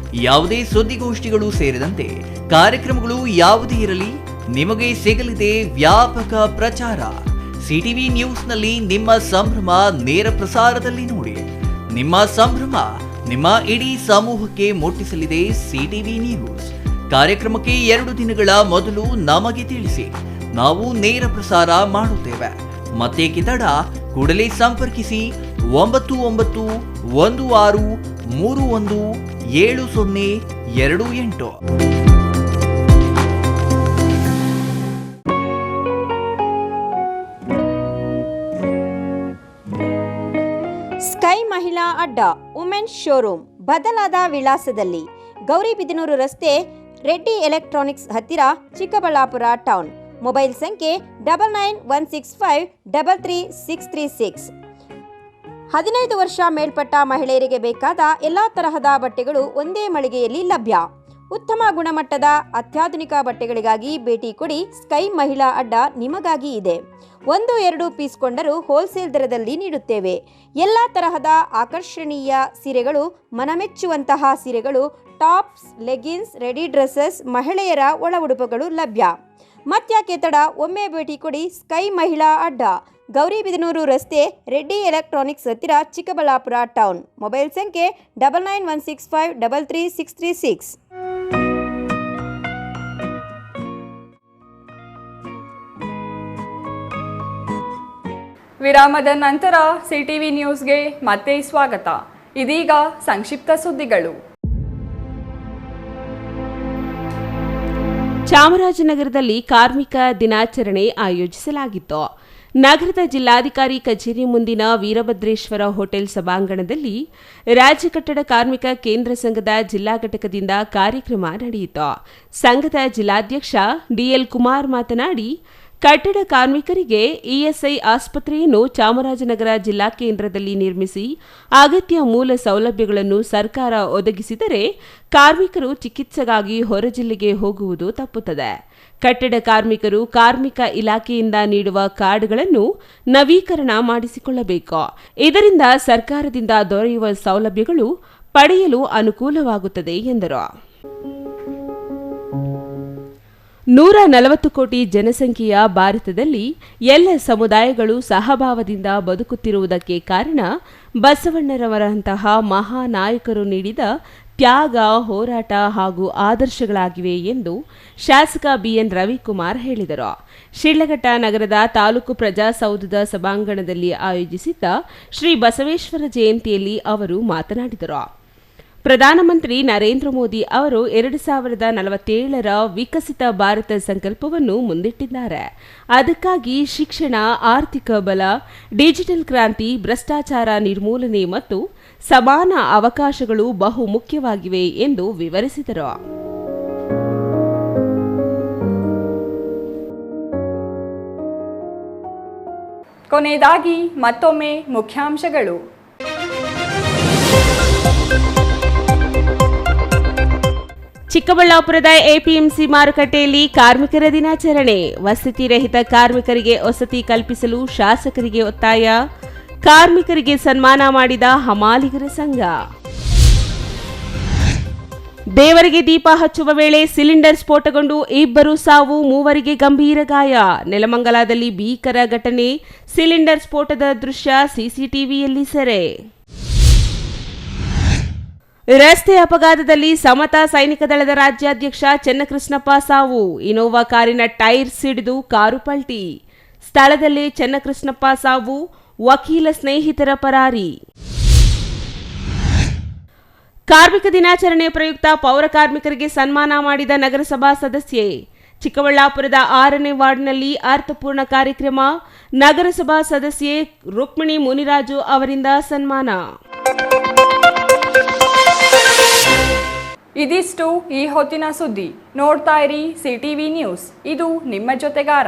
ಯಾವುದೇ ಸುದ್ದಿಗೋಷ್ಠಿಗಳು ಸೇರಿದಂತೆ ಕಾರ್ಯಕ್ರಮಗಳು ಯಾವುದೇ ಇರಲಿ ನಿಮಗೆ ಸಿಗಲಿದೆ ವ್ಯಾಪಕ ಪ್ರಚಾರ. ಸಿಟಿವಿ ನ್ಯೂಸ್ನಲ್ಲಿ ನಿಮ್ಮ ಸಂಭ್ರಮ ನೇರ ಪ್ರಸಾರದಲ್ಲಿ ನೋಡಿ. ನಿಮ್ಮ ಸಂಭ್ರಮ ನಿಮ್ಮ ಇಡೀ ಸಮೂಹಕ್ಕೆ ಮುಟ್ಟಿಸಲಿದೆ ಸಿಟಿವಿ ನ್ಯೂಸ್. ಕಾರ್ಯಕ್ರಮಕ್ಕೆ 2 ದಿನಗಳ ಮೊದಲು ನಮಗೆ ತಿಳಿಸಿ, ನಾವು ನೇರ ಪ್ರಸಾರ ಮಾಡುತ್ತೇವೆ. ಮತ್ತೆ ಕಿತಡ ಕೂಡಲೇ ಸಂಪರ್ಕಿಸಿ 9916317028. ಸ್ಕೈ ಮಹಿಳಾ ಅಡ್ಡ ವುಮೆನ್ಸ್ ಶೋರೂಮ್ ಬದಲಾದ ವಿಳಾಸದಲ್ಲಿ ಗೌರಿಬಿದನೂರು ರಸ್ತೆ, ರೆಡ್ಡಿ ಎಲೆಕ್ಟ್ರಾನಿಕ್ಸ್ ಹತ್ತಿರ, ಚಿಕ್ಕಬಳ್ಳಾಪುರ ಟೌನ್. ಮೊಬೈಲ್ ಸಂಖ್ಯೆ 9916533636. 15 ವರ್ಷ ಮೇಲ್ಪಟ್ಟ ಮಹಿಳೆಯರಿಗೆ ಬೇಕಾದ ಎಲ್ಲ ತರಹದ ಬಟ್ಟೆಗಳು ಒಂದೇ ಮಳಿಗೆಯಲ್ಲಿ ಲಭ್ಯ. ಉತ್ತಮ ಗುಣಮಟ್ಟದ ಅತ್ಯಾಧುನಿಕ ಬಟ್ಟೆಗಳಿಗಾಗಿ ಭೇಟಿ ಕೊಡಿ. ಸ್ಕೈ ಮಹಿಳಾ ಅಡ್ಡ ನಿಮಗಾಗಿ ಇದೆ. 1-2 ಪೀಸ್ ಕೊಂಡರೂ ಹೋಲ್ಸೇಲ್ ದರದಲ್ಲಿ ನೀಡುತ್ತೇವೆ. ಎಲ್ಲ ತರಹದ ಆಕರ್ಷಣೀಯ ಸೀರೆಗಳು, ಮನಮೆಚ್ಚುವಂತಹ ಸೀರೆಗಳು, ಟಾಪ್ಸ್, ಲೆಗಿನ್ಸ್, ರೆಡಿ ಡ್ರೆಸ್ಸಸ್, ಮಹಿಳೆಯರ ಒಳ ಉಡುಪುಗಳು ಲಭ್ಯ. ಮತ್ಯಾಕೆ ತಡ, ಒಮ್ಮೆ ಭೇಟಿ ಕೊಡಿ. ಸ್ಕೈ ಮಹಿಳಾ ಅಡ್ಡ, ಗೌರಿಬಿದನೂರು ರಸ್ತೆ, ರೆಡ್ಡಿ ಎಲೆಕ್ಟ್ರಾನಿಕ್ಸ್ ಹತ್ತಿರ, ಚಿಕ್ಕಬಳ್ಳಾಪುರ ಟೌನ್. ಮೊಬೈಲ್ ಸಂಖ್ಯೆ 9916533636. ವಿರಾಮದ ನಂತರ ಸಿಟಿವಿ ನ್ಯೂಸ್ಗೆ ಮತ್ತೆ ಸ್ವಾಗತ. ಇದೀಗ ಸಂಕ್ಷಿಪ್ತ ಸುದ್ದಿಗಳು. ಚಾಮರಾಜನಗರದಲ್ಲಿ ಕಾರ್ಮಿಕ ದಿನಾಚರಣೆ ಆಯೋಜಿಸಲಾಗಿತ್ತು. ನಗರದ ಜಿಲ್ಲಾಧಿಕಾರಿ ಕಚೇರಿ ಮುಂದಿನ ವೀರಭದ್ರೇಶ್ವರ ಹೋಟೆಲ್ ಸಭಾಂಗಣದಲ್ಲಿ ರಾಜ್ಯ ಕಟ್ಟಡ ಕಾರ್ಮಿಕ ಕೇಂದ್ರ ಸಂಘದ ಜಿಲ್ಲಾ ಘಟಕದಿಂದ ಕಾರ್ಯಕ್ರಮ ನಡೆಯಿತು. ಸಂಘದ ಜಿಲ್ಲಾಧ್ಯಕ್ಷ ಡಿಎಲ್ ಕುಮಾರ್ ಮಾತನಾಡಿ, ಕಟ್ಟಡ ಕಾರ್ಮಿಕರಿಗೆ ಇಎಸ್ಐ ಆಸ್ಪತ್ರೆಯನ್ನು ಚಾಮರಾಜನಗರ ಜಿಲ್ಲಾ ಕೇಂದ್ರದಲ್ಲಿ ನಿರ್ಮಿಸಿ ಅಗತ್ಯ ಮೂಲ ಸೌಲಭ್ಯಗಳನ್ನು ಸರ್ಕಾರ ಒದಗಿಸಿದರೆ ಕಾರ್ಮಿಕರು ಚಿಕಿತ್ಸೆಗಾಗಿ ಹೊರ ಜಿಲ್ಲೆಗೆ ಹೋಗುವುದು ತಪ್ಪುತ್ತದೆ. ಕಟ್ಟಡ ಕಾರ್ಮಿಕರು ಕಾರ್ಮಿಕ ಇಲಾಖೆಯಿಂದ ನೀಡುವ ಕಾರ್ಡ್ಗಳನ್ನು ನವೀಕರಣ ಮಾಡಿಸಿಕೊಳ್ಳಬೇಕು. ಇದರಿಂದ ಸರ್ಕಾರದಿಂದ ದೊರೆಯುವ ಸೌಲಭ್ಯಗಳು ಪಡೆಯಲು ಅನುಕೂಲವಾಗುತ್ತದೆ ಎಂದರು. 140 ಕೋಟಿ ಜನಸಂಖ್ಯೆಯ ಭಾರತದಲ್ಲಿ ಎಲ್ಲ ಸಮುದಾಯಗಳು ಸಹಭಾವದಿಂದ ಬದುಕುತ್ತಿರುವುದಕ್ಕೆ ಕಾರಣ ಬಸವಣ್ಣರವರಂತಹ ಮಹಾ ನಾಯಕರು ನೀಡಿದ ತ್ಯಾಗ, ಹೋರಾಟ ಹಾಗೂ ಆದರ್ಶಗಳಾಗಿವೆ ಎಂದು ಶಾಸಕ ಬಿಎನ್ ರವಿಕುಮಾರ್ ಹೇಳಿದರು. ಶಿಡ್ಲಘಟ್ಟ ನಗರದ ತಾಲೂಕು ಪ್ರಜಾಸೌಧದ ಸಭಾಂಗಣದಲ್ಲಿ ಆಯೋಜಿಸಿದ್ದ ಶ್ರೀ ಬಸವೇಶ್ವರ ಜಯಂತಿಯಲ್ಲಿ ಅವರು ಮಾತನಾಡಿದರು. ಪ್ರಧಾನಮಂತ್ರಿ ನರೇಂದ್ರ ಮೋದಿ ಅವರು 2047ರ ವಿಕಸಿತ ಭಾರತ ಸಂಕಲ್ಪವನ್ನು ಮುಂದಿಟ್ಟಿದ್ದಾರೆ. ಅದಕ್ಕಾಗಿ ಶಿಕ್ಷಣ, ಆರ್ಥಿಕ ಬಲ, ಡಿಜಿಟಲ್ ಕ್ರಾಂತಿ, ಭ್ರಷ್ಟಾಚಾರ ನಿರ್ಮೂಲನೆ ಮತ್ತು ಸಮಾನ ಅವಕಾಶಗಳು ಬಹು ಮುಖ್ಯವಾಗಿವೆ ಎಂದು ವಿವರಿಸಿದರು. ಕೊನೆಯದಾಗಿ ಮತ್ತೊಮ್ಮೆ ಮುಖ್ಯಾಂಶಗಳು. ಚಿಕ್ಕಬಳ್ಳಾಪುರದ ಎಪಿಎಂಸಿ ಮಾರುಕಟ್ಟೆಯಲ್ಲಿ ಕಾರ್ಮಿಕರ ದಿನಾಚರಣೆ. ವಸತಿ ರಹಿತ ಕಾರ್ಮಿಕರಿಗೆ ವಸತಿ ಕಲ್ಪಿಸಲು ಶಾಸಕರಿಗೆ ಒತ್ತಾಯ. ಕಾರ್ಮಿಕರಿಗೆ ಸನ್ಮಾನ ಮಾಡಿದ ಹಮಾಲಿಗರ ಸಂಘ. ದೇವರಿಗೆ ದೀಪ ಹಚ್ಚುವ ವೇಳೆ ಸಿಲಿಂಡರ್ ಸ್ಫೋಟಗೊಂಡು 2 ಸಾವು, 3 ಗಂಭೀರ ಗಾಯ. ನೆಲಮಂಗಲದಲ್ಲಿ ಭೀಕರ ಘಟನೆ. ಸಿಲಿಂಡರ್ ಸ್ಫೋಟದ ದೃಶ್ಯ ಸಿಸಿಟಿವಿಯಲ್ಲಿ ಸೆರೆ. ರಸ್ತೆ ಅಪಘಾತದಲ್ಲಿ ಸಮತಾ ಸೈನಿಕ ದಳದ ರಾಜ್ಯಾಧ್ಯಕ್ಷ ಚೆನ್ನಕೃಷ್ಣಪ್ಪ ಸಾವು. ಇನೋವಾ ಕಾರಿನ ಟೈರ್ ಸಿಡಿದು ಕಾರು ಪಲ್ಟಿ. ಸ್ಥಳದಲ್ಲೇ ಚೆನ್ನಕೃಷ್ಣಪ್ಪ ಸಾವು, ವಕೀಲ ಸ್ನೇಹಿತರ ಪರಾರಿ. ಕಾರ್ಮಿಕ ದಿನಾಚರಣೆ ಪ್ರಯುಕ್ತ ಪೌರ ಕಾರ್ಮಿಕರಿಗೆ ಸನ್ಮಾನ ಮಾಡಿದ ನಗರಸಭಾ ಸದಸ್ಯೆ. ಚಿಕ್ಕಬಳ್ಳಾಪುರದ 6ನೇ ವಾರ್ಡ್ನಲ್ಲಿ ಅರ್ಥಪೂರ್ಣ ಕಾರ್ಯಕ್ರಮ. ನಗರಸಭಾ ಸದಸ್ಯೆ ರುಕ್ಮಿಣಿ ಮುನಿರಾಜು ಅವರಿಂದ ಸನ್ಮಾನ. ಇದಿಷ್ಟು ಈ ಹೊತ್ತಿನ ಸುದ್ದಿ. ನೋಡ್ತಾ ಇರಿ ಸಿಟಿವಿ ನ್ಯೂಸ್, ಇದು ನಿಮ್ಮ ಜೊತೆಗಾರ.